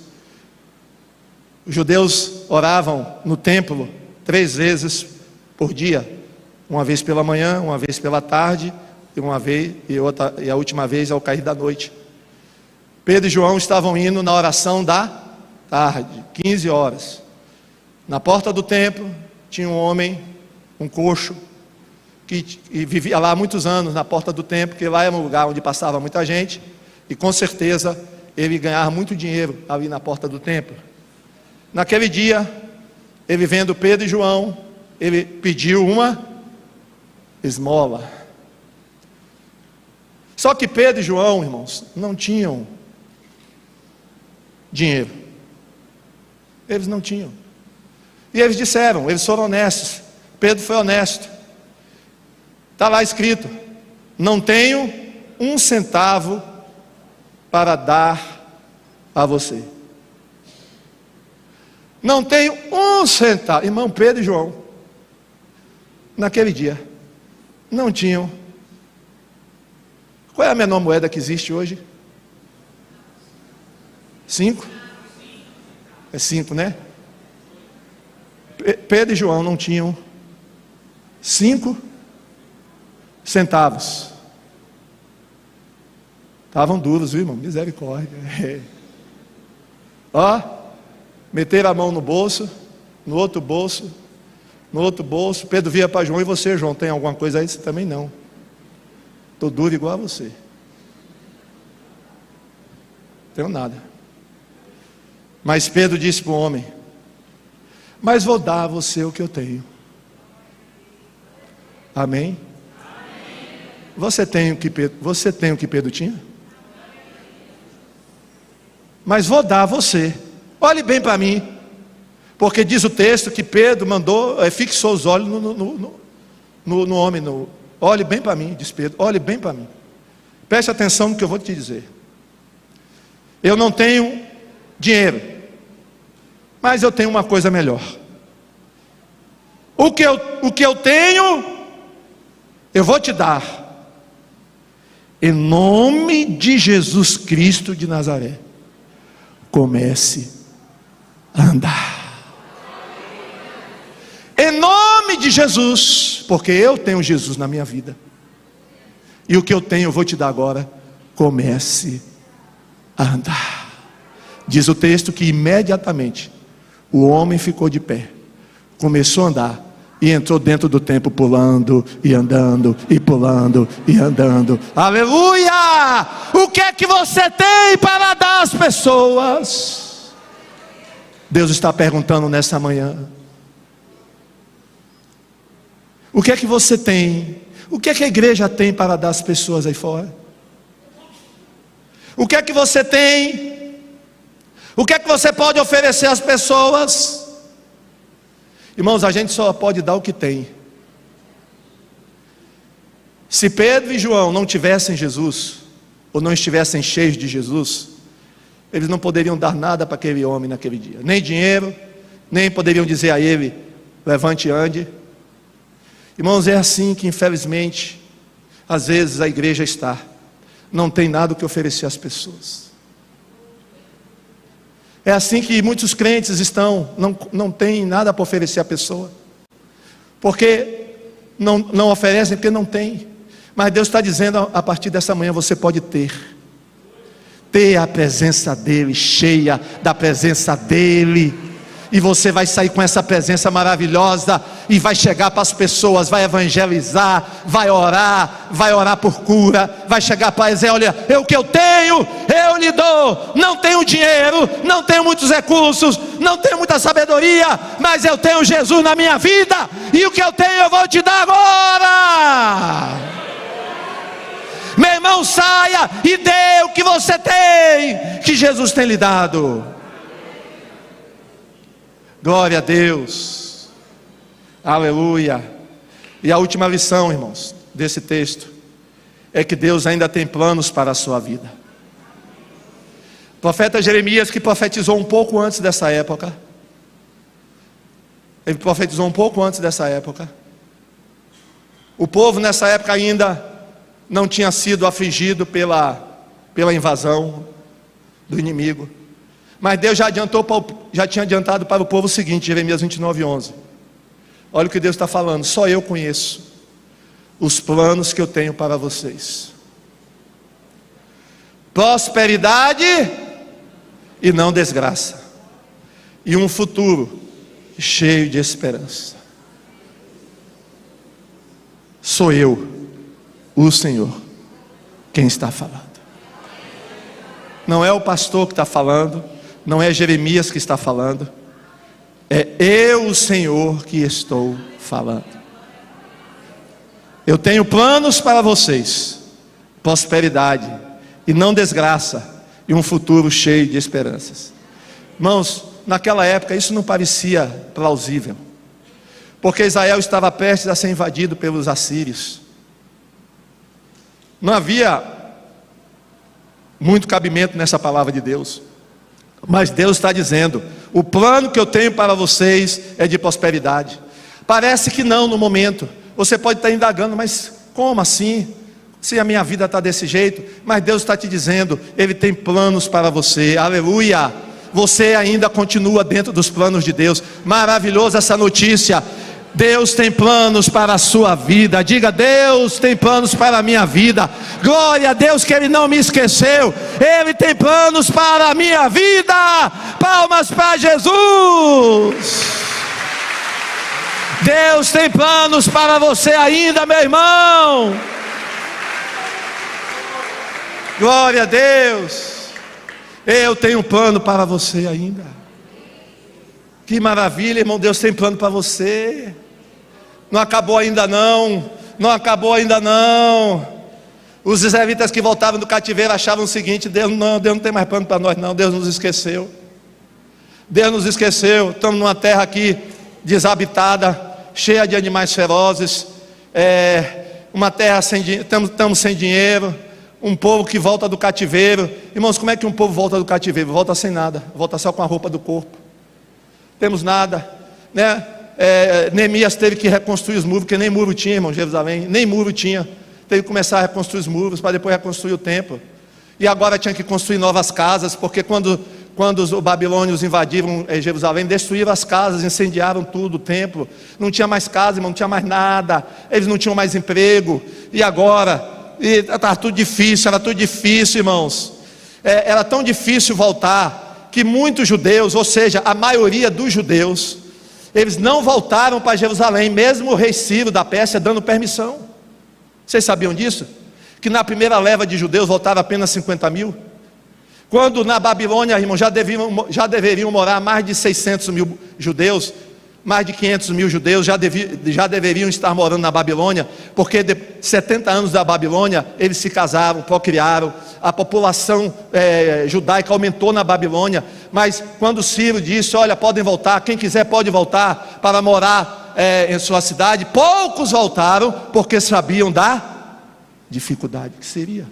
Os judeus oravam no templo 3 vezes por dia, uma vez pela manhã, uma vez pela tarde, e a última vez ao cair da noite. Pedro e João estavam indo na oração da tarde, 15 horas. Na porta do templo tinha um homem, um coxo, que vivia lá há muitos anos na porta do templo, porque lá era um lugar onde passava muita gente, e com certeza ele ganhava muito dinheiro ali na porta do templo. Naquele dia, ele vendo Pedro e João, ele pediu uma esmola. Só que Pedro e João, irmãos, não tinham dinheiro. Eles não tinham. E eles disseram, eles foram honestos. Pedro foi honesto. Está lá escrito: não tenho 1 centavo para dar a você. Não tenho 1 centavo. Irmão, Pedro e João, naquele dia, não tinham. Qual é a menor moeda que existe hoje? 5? É 5, né? Pedro e João não tinham 5 centavos. Estavam duros, viu, irmão? Misericórdia. Ó, meteram a mão no bolso, no outro bolso, no outro bolso. Pedro via para João: e você, João, tem alguma coisa aí? Você também não. Estou duro igual a você. Não tenho nada. Mas Pedro disse para o homem: mas vou dar a você o que eu tenho. Amém? Você tem o que Pedro tinha? Mas vou dar a você. Olhe bem para mim. Porque diz o texto que Pedro fixou os olhos no homem. Olhe bem para mim, diz Pedro. Olhe bem para mim. Preste atenção no que eu vou te dizer. Eu não tenho dinheiro, mas eu tenho uma coisa melhor. O que eu tenho, eu vou te dar. Em nome de Jesus Cristo de Nazaré, comece a andar. Em nome de Jesus, porque eu tenho Jesus na minha vida. E o que eu tenho eu vou te dar agora. Comece a andar. Diz o texto que imediatamente o homem ficou de pé, começou a andar e entrou dentro do templo pulando e andando e pulando e andando. Aleluia! O que é que você tem para dar às pessoas? Deus está perguntando nessa manhã: o que é que você tem? O que é que a igreja tem para dar às pessoas aí fora? O que é que você tem? O que é que você pode oferecer às pessoas? Irmãos, a gente só pode dar o que tem. Se Pedro e João não tivessem Jesus, ou não estivessem cheios de Jesus, eles não poderiam dar nada para aquele homem naquele dia, nem dinheiro, nem poderiam dizer a ele: levante e ande. Irmãos, é assim que infelizmente às vezes a igreja está, não tem nada o que oferecer às pessoas. É assim que muitos crentes estão, não tem nada para oferecer à pessoa, porque não oferecem porque não tem. Mas Deus está dizendo: a partir dessa manhã você pode ter a presença dEle, cheia da presença dEle, e você vai sair com essa presença maravilhosa, e vai chegar para as pessoas, vai evangelizar, vai orar por cura, vai chegar para dizer: olha, o que eu tenho, eu lhe dou. Não tenho dinheiro, não tenho muitos recursos, não tenho muita sabedoria, mas eu tenho Jesus na minha vida, e o que eu tenho eu vou te dar agora. Meu irmão, saia e dê o que você tem, que Jesus tem lhe dado. Glória a Deus, aleluia. E a última lição, irmãos, desse texto é que Deus ainda tem planos para a sua vida. O profeta Jeremias, que profetizou um pouco antes dessa época, ele profetizou um pouco antes dessa época. O povo nessa época ainda não tinha sido afligido pela invasão do inimigo, mas Deus já tinha adiantado para o povo o seguinte: Jeremias 29:11. Olha o que Deus está falando: só eu conheço os planos que eu tenho para vocês, prosperidade e não desgraça, e um futuro cheio de esperança. Sou eu, o Senhor, quem está falando. Não é o pastor que está falando, não é Jeremias que está falando, é eu, o Senhor, que estou falando. Eu tenho planos para vocês, prosperidade e não desgraça, e um futuro cheio de esperanças. Irmãos, naquela época isso não parecia plausível, porque Israel estava prestes a ser invadido pelos assírios. Não havia muito cabimento nessa palavra de Deus, mas Deus está dizendo: o plano que eu tenho para vocês é de prosperidade. Parece que não no momento, você pode estar indagando: mas como assim? Se a minha vida está desse jeito. Mas Deus está te dizendo: Ele tem planos para você, aleluia. Você ainda continua dentro dos planos de Deus. Maravilhosa essa notícia. Deus tem planos para a sua vida. Diga: Deus tem planos para a minha vida. Glória a Deus que Ele não me esqueceu. Ele tem planos para a minha vida. Palmas para Jesus. Deus tem planos para você ainda, meu irmão. Glória a Deus. Eu tenho um plano para você ainda. Que maravilha, irmão. Deus tem plano para você. Não acabou ainda não. Não acabou ainda não. Os israelitas que voltavam do cativeiro achavam o seguinte: Deus não tem mais plano para nós não. Deus nos esqueceu. Deus nos esqueceu. Estamos numa terra aqui desabitada, cheia de animais ferozes, uma terra sem dinheiro, estamos sem dinheiro, um povo que volta do cativeiro. Irmãos, como é que um povo volta do cativeiro? Volta sem nada, volta só com a roupa do corpo. Temos nada, né? Neemias teve que reconstruir os muros, porque nem muro tinha, irmão, Jerusalém, nem muro tinha. Teve que começar a reconstruir os muros, para depois reconstruir o templo. E agora tinha que construir novas casas, porque quando os babilônios invadiram Jerusalém, destruíram as casas, incendiaram tudo, o templo. Não tinha mais casa, irmão, não tinha mais nada. Eles não tinham mais emprego. E agora? Estava tudo difícil, era tudo difícil, irmãos. Era tão difícil voltar, que muitos judeus, ou seja, a maioria dos judeus, eles não voltaram para Jerusalém, mesmo o rei Ciro da Pérsia dando permissão. Vocês sabiam disso? Que na primeira leva de judeus voltaram apenas 50 mil. Quando na Babilônia, irmão, já deveriam morar mais de 600 mil judeus, mais de 500 mil judeus já deveriam estar morando na Babilônia, porque de 70 anos da Babilônia, eles se casaram, procriaram, a população judaica aumentou na Babilônia. Mas quando Ciro disse, olha, podem voltar, quem quiser pode voltar para morar em sua cidade, poucos voltaram, porque sabiam da dificuldade que seria.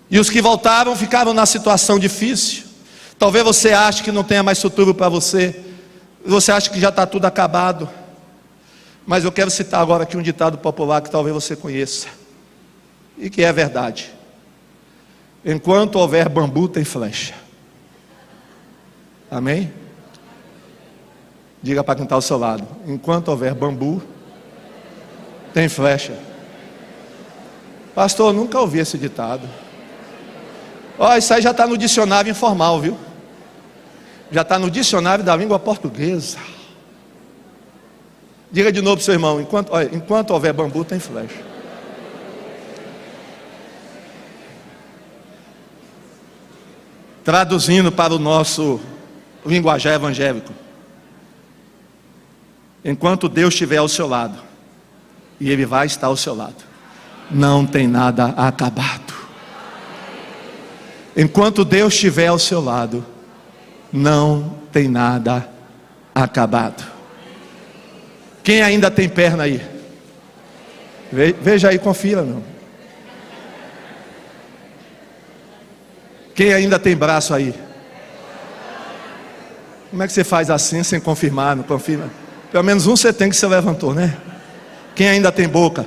E os que voltaram ficaram na situação difícil. Talvez você ache que não tenha mais futuro para você. Você acha que já está tudo acabado. Mas eu quero citar agora aqui um ditado popular que talvez você conheça. E que é verdade. Enquanto houver bambu, tem flecha. Amém? Diga para quem está ao seu lado. Enquanto houver bambu, tem flecha. Pastor, eu nunca ouvi esse ditado. Isso aí já está no dicionário informal, viu? Já está no dicionário da língua portuguesa. Diga de novo para o seu irmão: enquanto houver bambu, tem flecha. Traduzindo para o nosso linguajar evangélico: enquanto Deus estiver ao seu lado, e Ele vai estar ao seu lado, não tem nada acabado. Enquanto Deus estiver ao seu lado, não tem nada acabado. Quem ainda tem perna aí? Veja aí, confira, não. Quem ainda tem braço aí? Como é que você faz assim sem confirmar? Não confirma? Pelo menos um você tem que você levantou, né? Quem ainda tem boca?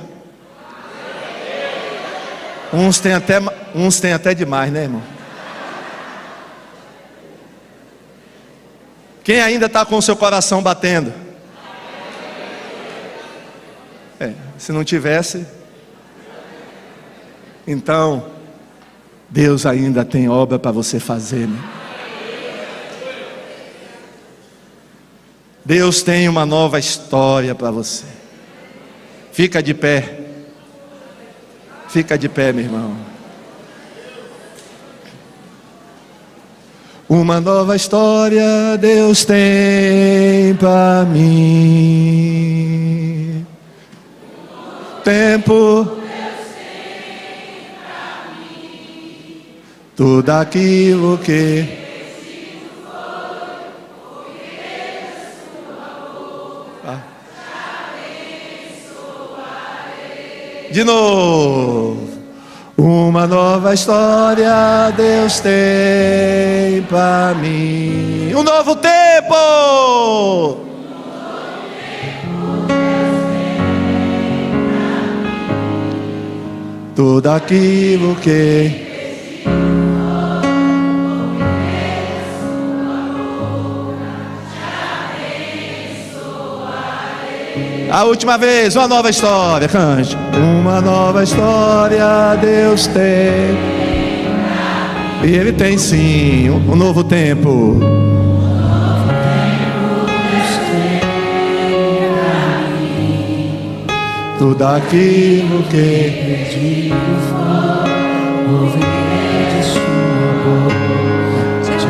Uns têm até demais, né, irmão? Quem ainda está com o seu coração batendo? Se não tivesse, então Deus ainda tem obra para você fazer, né? Deus tem uma nova história para você. Fica de pé. Fica de pé, meu irmão. Uma nova história Deus tem para mim. Tempo Deus tem para mim. Tudo aquilo que preciso foi ouvir a sua boca. Abençoarei. De novo. Uma nova história Deus tem para mim. Um novo tempo. Tudo aquilo que a última vez, uma nova história, cante. Uma nova história Deus tem. E Ele tem sim, um novo tempo. Tudo aquilo que pedi ouvir de sua boca, te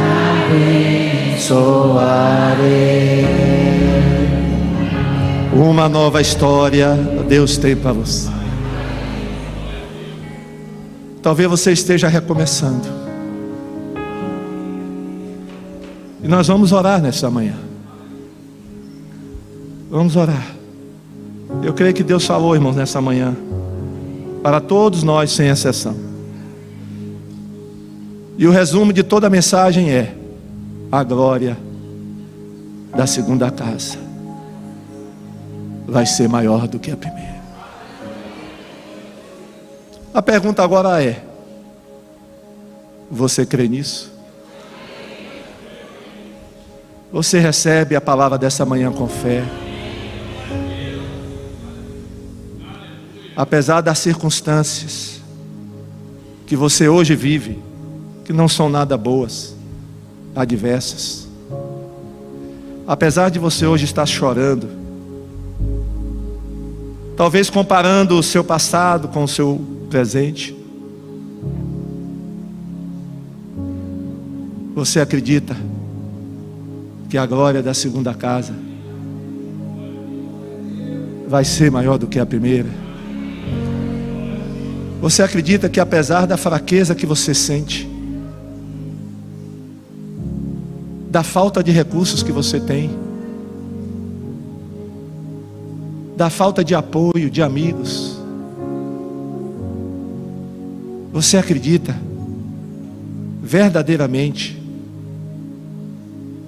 abençoarei. Uma nova história Deus tem para você. Talvez você esteja recomeçando. E nós vamos orar nessa manhã. Vamos orar. Eu creio que Deus falou, irmãos, nessa manhã, para todos nós, sem exceção. E o resumo de toda a mensagem é: a glória da segunda casa vai ser maior do que a primeira. A pergunta agora é: você crê nisso? Você recebe a palavra dessa manhã com fé? Apesar das circunstâncias que você hoje vive, que não são nada boas, adversas, apesar de você hoje estar chorando, talvez comparando o seu passado com o seu presente, Você acredita que a glória da segunda casa vai ser maior do que a primeira? Você acredita que apesar da fraqueza que você sente, da falta de recursos que você tem, da falta de apoio de amigos, você acredita verdadeiramente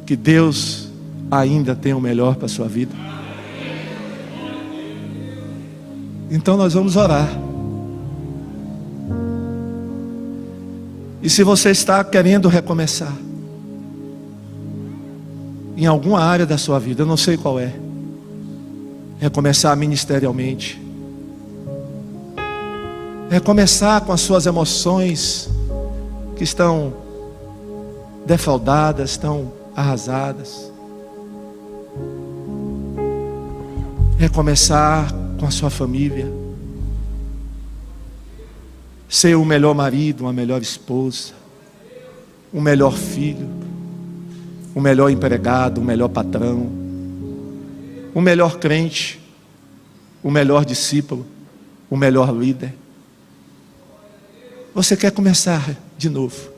que Deus ainda tem o melhor para a sua vida? Então nós vamos orar. E se você está querendo recomeçar em alguma área da sua vida, eu não sei qual é, recomeçar ministerialmente, recomeçar com as suas emoções que estão defraudadas, estão arrasadas, recomeçar com a sua família, ser o melhor marido, uma melhor esposa, um melhor filho, o melhor empregado, o melhor patrão, o melhor crente, o melhor discípulo, o melhor líder. Você quer começar de novo,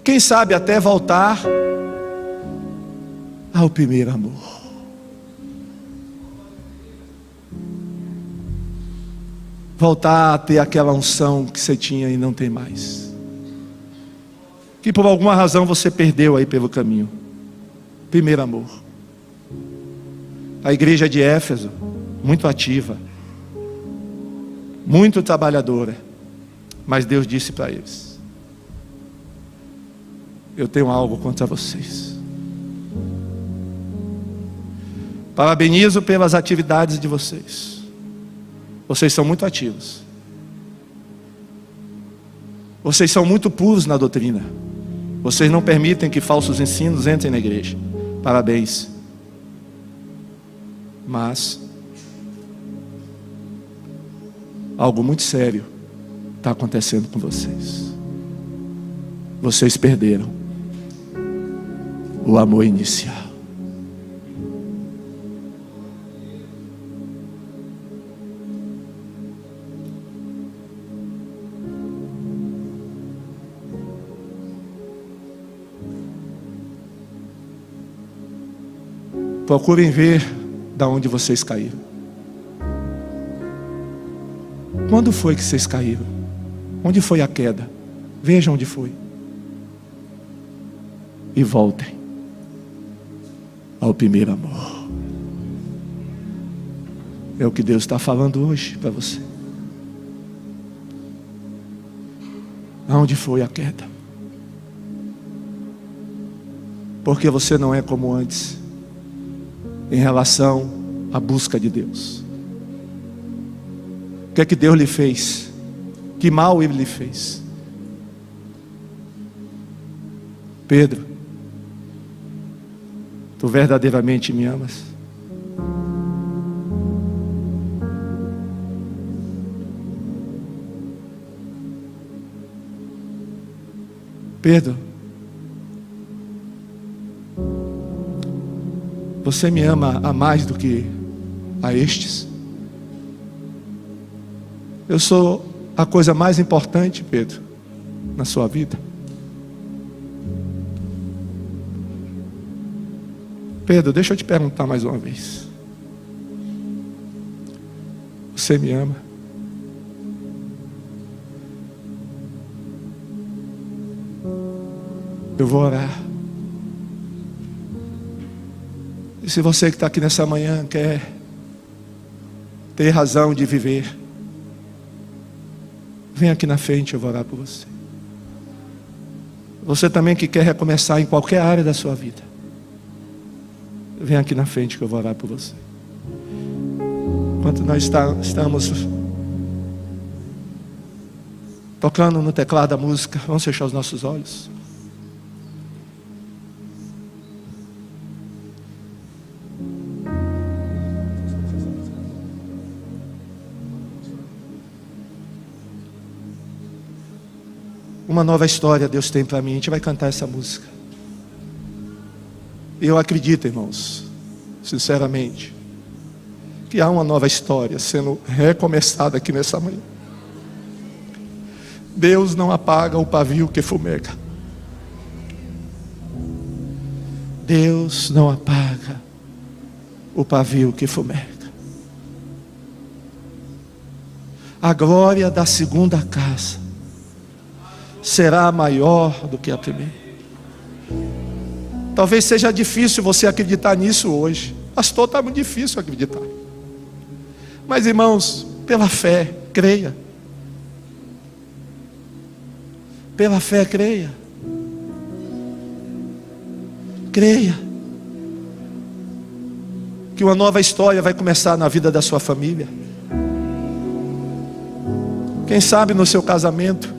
quem sabe até voltar ao primeiro amor. Voltar a ter aquela unção que você tinha e não tem mais, que por alguma razão você perdeu aí pelo caminho. Primeiro amor. A igreja de Éfeso, muito ativa, muito trabalhadora, mas Deus disse para eles: eu tenho algo contra vocês. Parabenizo pelas atividades de vocês. Vocês são muito ativos. Vocês são muito puros na doutrina. Vocês não permitem que falsos ensinos entrem na igreja. Parabéns. Mas algo muito sério está acontecendo com vocês. Vocês perderam o amor inicial. Procurem ver da onde vocês caíram. Quando foi que vocês caíram? Onde foi a queda? Vejam onde foi. E voltem ao primeiro amor. É o que Deus está falando hoje para você. Aonde foi a queda? Porque você não é como antes em relação à busca de Deus. O que é que Deus lhe fez? Que mal Ele lhe fez? Pedro, tu verdadeiramente me amas? Pedro, você me ama a mais do que a estes? Eu sou a coisa mais importante, Pedro, na sua vida? Pedro, deixa eu te perguntar mais uma vez. Você me ama? Eu vou orar. E se você que está aqui nessa manhã quer ter razão de viver, vem aqui na frente, eu vou orar por você. Você também que quer recomeçar em qualquer área da sua vida, vem aqui na frente que eu vou orar por você. Enquanto nós estamos tocando no teclado da música, vamos fechar os nossos olhos. Uma nova história Deus tem para mim. A gente vai cantar essa música. E eu acredito, irmãos, sinceramente, que há uma nova história sendo recomeçada aqui nessa manhã. Deus não apaga o pavio que fumega. Deus não apaga o pavio que fumega. A glória da segunda casa será maior do que a primeira. Talvez seja difícil você acreditar nisso hoje. Pastor, está muito difícil acreditar. Mas irmãos, pela fé, creia. Pela fé, creia. Creia que uma nova história vai começar na vida da sua família. Quem sabe no seu casamento,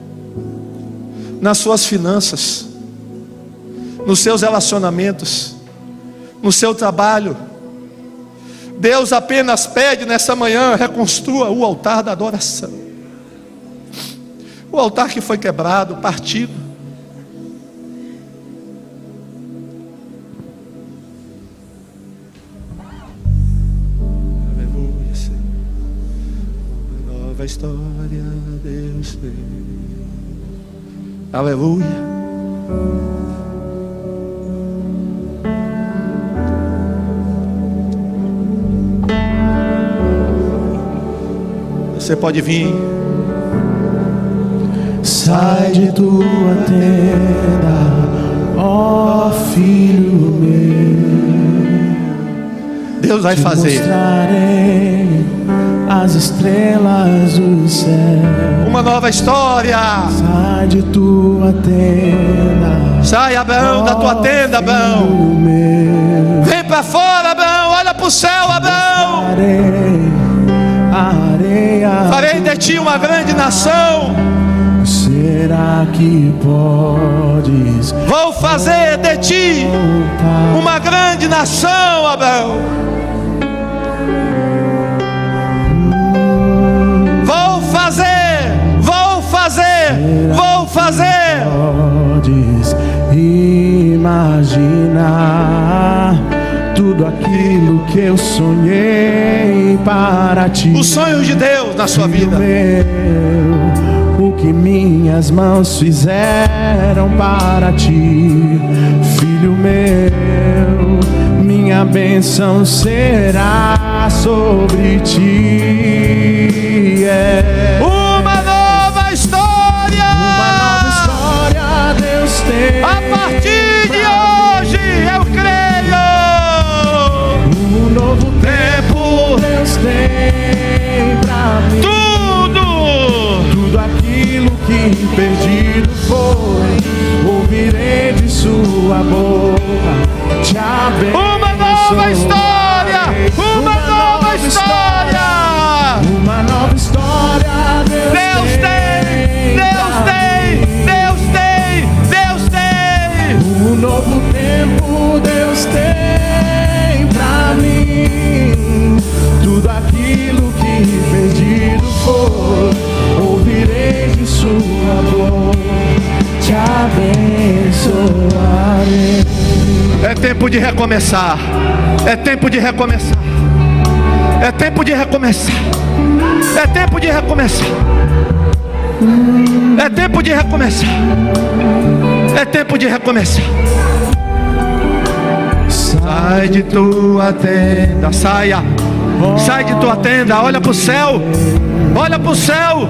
nas suas finanças, nos seus relacionamentos, no seu trabalho. Deus apenas pede nessa manhã: reconstrua o altar da adoração. O altar que foi quebrado, partido. Aleluia, Senhor. Uma nova história Deus tem. Aleluia. Você pode vir. Sai de tua tenda, ó filho meu. Deus vai fazer. Mostrarei as estrelas do céu. Uma nova história. Sai de tua tenda. Sai, Abraão, da tua tenda, Abraão. Vem para fora, Abraão. Olha para o céu, Abraão. Farei de ti uma grande nação. Será que podes? Vou fazer de ti uma grande nação, Abraão. Vou fazer. Podes imaginar tudo aquilo que eu sonhei para ti. Os sonhos de Deus na sua vida. O que minhas mãos fizeram para ti, filho meu, minha bênção será sobre ti. Uma nova história. Uma nova história Deus tem. A partir de hoje eu creio. Um novo tempo Deus tem pra mim. Tudo aquilo que perdido foi, ouvirei de sua boca. Te abençoarei. Uma nova história. Uma nova história. Uma nova história Deus tem. Deus tem. Deus tem. Deus tem. Um novo tempo Deus tem pra mim. Tudo aquilo que perdido foi, ouvirei de sua boca. Te abençoarei. É tempo de recomeçar. É tempo de recomeçar. É tempo de recomeçar. É tempo de recomeçar. É tempo de recomeçar. É tempo de recomeçar. Sai de tua tenda, saia. Sai de tua tenda, olha para o céu. Olha para o céu.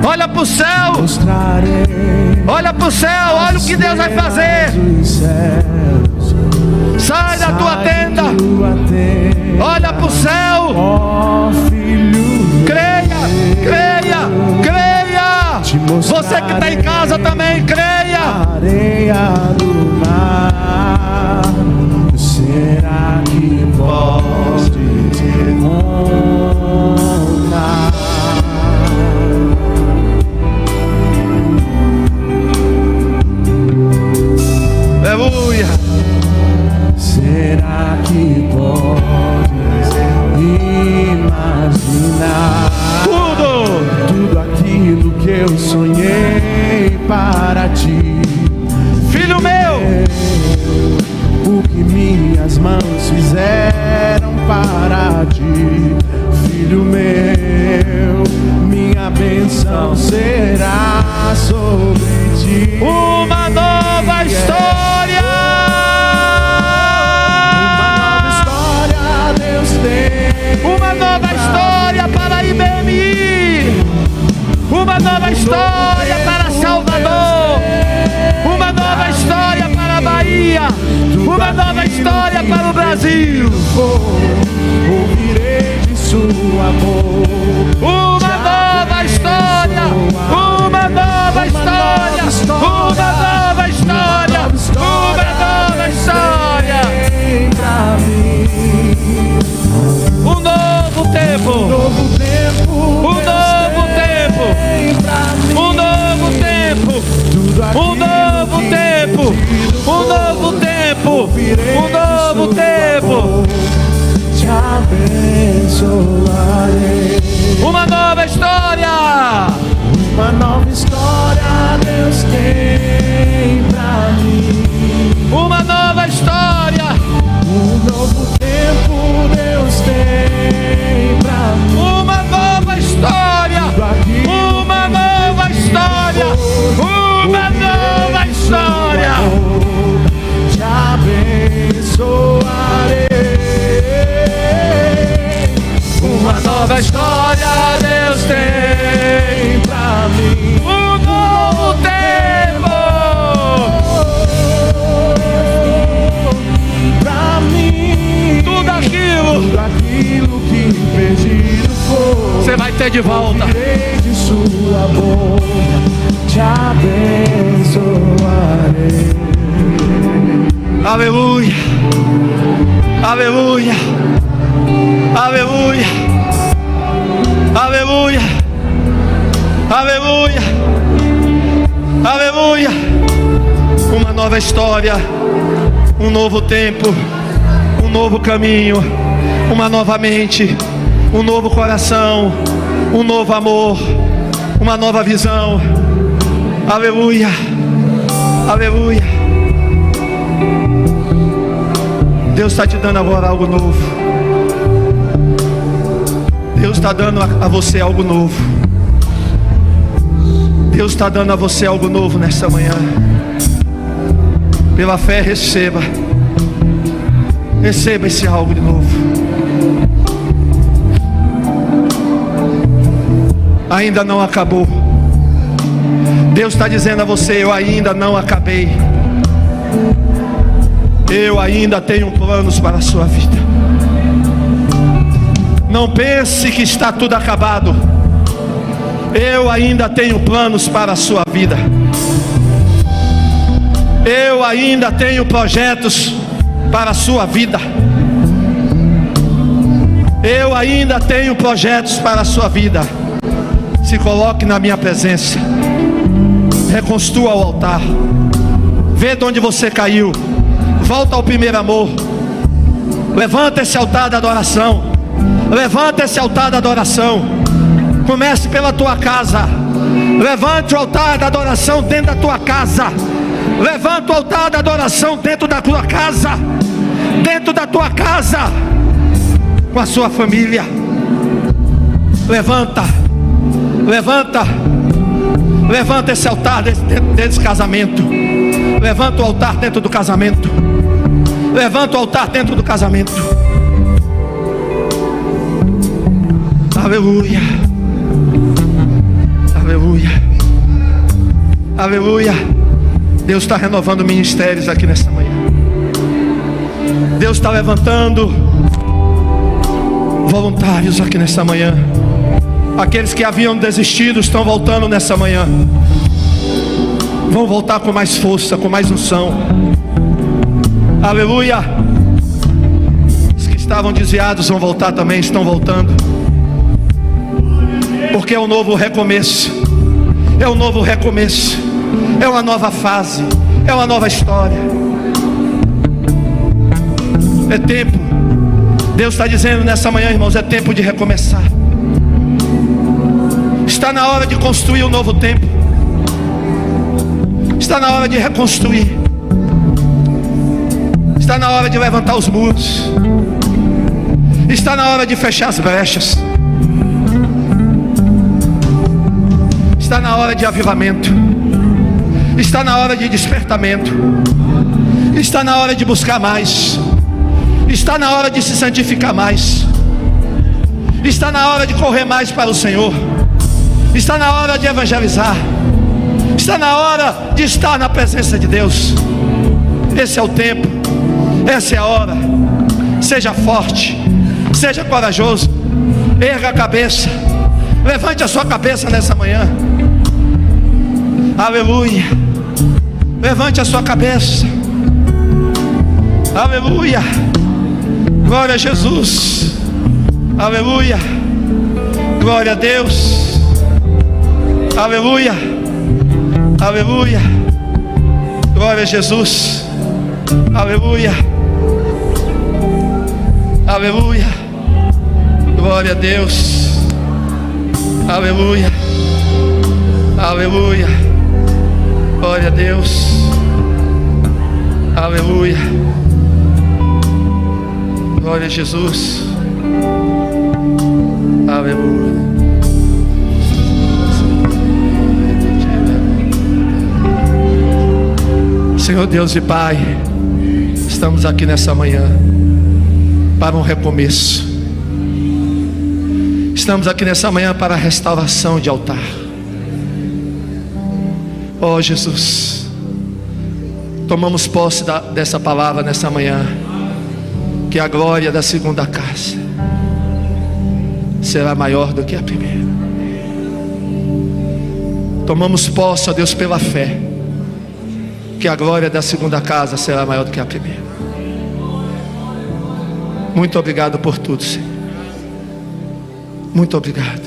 Olha para o céu. Olha para o céu. Olha o que Deus vai fazer. Sai da tua tenda. Olha para o céu. Creia, creia, creia. Você que está em casa também, creia. Areia do mar, será que pode contar? Aleluia. fizeram para ti, filho meu, minha bênção será sobre ti. Uma nova história. Deus tem uma nova história para IBMI, uma nova história para Salvador, uma nova história para a Bahia, uma nova história para o Brasil. Ouvirei de sua amor, uma nova história, uma nova história, uma nova história, uma nova história. Pra mim. Um novo tempo, Um novo tempo, um novo tempo, um novo tempo, um novo tempo, um novo tempo, um novo tempo. Te abençoarei. Uma nova história. Uma nova história Deus tem pra mim. Uma nova história. Um novo tempo Deus tem pra mim. Uma nova história. Uma nova história. Uma nova história. Te abençoarei. Uma nova história Deus tem pra mim. um novo tempo. Pra mim. Tudo aquilo Que perdido for, você vai ter de volta. irei de sua boca, te abençoarei. Aleluia, aleluia, aleluia, aleluia, aleluia, aleluia. Uma nova história, um novo tempo, um novo caminho, uma nova mente, um novo coração, um novo amor, uma nova visão. Aleluia, aleluia. Deus está te dando agora algo novo. Deus está dando a você algo novo. Deus está dando a você algo novo nessa manhã. Pela fé receba. Receba esse algo de novo. Ainda não acabou. Deus está dizendo a você: eu ainda não acabei. Eu ainda tenho planos para a sua vida. Não pense que está tudo acabado. Eu ainda tenho planos para a sua vida. Eu ainda tenho projetos para a sua vida. Eu ainda tenho projetos para a sua vida. Se coloque na minha presença. Reconstrua o altar. Vê de onde você caiu. Volta ao primeiro amor. Levanta esse altar da adoração. Levanta esse altar da adoração. Comece pela tua casa. Levante o altar da adoração dentro da tua casa. Levanta o altar da adoração dentro da tua casa. Dentro da tua casa. Com a sua família. Levanta. Levanta. Levanta esse altar desse casamento. Levanta o altar dentro do casamento. Levanta o altar dentro do casamento. Aleluia. Aleluia. Aleluia. Deus está renovando ministérios aqui nesta manhã. Deus está levantando voluntários aqui nesta manhã. Aqueles que haviam desistido estão voltando nessa manhã. Vão voltar com mais força, com mais unção. Aleluia. Os que estavam desviados vão voltar também, estão voltando. Porque é um novo recomeço. É um novo recomeço. É uma nova fase. É uma nova história. É tempo. Deus está dizendo nessa manhã, irmãos, é tempo de recomeçar. Está na hora de construir um novo tempo. Está na hora de reconstruir. Está na hora de levantar os muros. Está na hora de fechar as brechas. Está na hora de avivamento. Está na hora de despertamento. Está na hora de buscar mais. Está na hora de se santificar mais. Está na hora de correr mais para o Senhor. Está na hora de evangelizar. Está na hora de estar na presença de Deus. Esse é o tempo. Essa é a hora. Seja forte. Seja corajoso. Erga a cabeça. Levante a sua cabeça nessa manhã. Aleluia. Levante a sua cabeça. Aleluia. Glória a Jesus. Aleluia. Glória a Deus. Aleluia. Aleluia. Glória a Jesus. Aleluia. Aleluia. Glória a Deus. Aleluia. Aleluia. Glória a Deus. Aleluia. Glória a Jesus. Aleluia. Senhor Deus e Pai, estamos aqui nessa manhã para um recomeço. Estamos aqui nessa manhã para a restauração de altar. Oh Jesus, tomamos posse dessa palavra nessa manhã, que a glória da segunda casa será maior do que a primeira. Tomamos posse, ó Deus, pela fé, que a glória da segunda casa será maior do que a primeira. Muito obrigado por tudo, Senhor. Muito obrigado.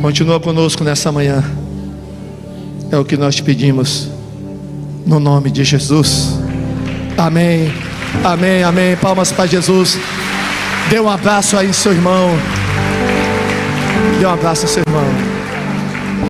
Continua conosco nessa manhã. É o que nós te pedimos, no nome de Jesus. Amém. Amém, amém. Palmas para Jesus. Dê um abraço aí, seu irmão. Dê um abraço ao seu irmão.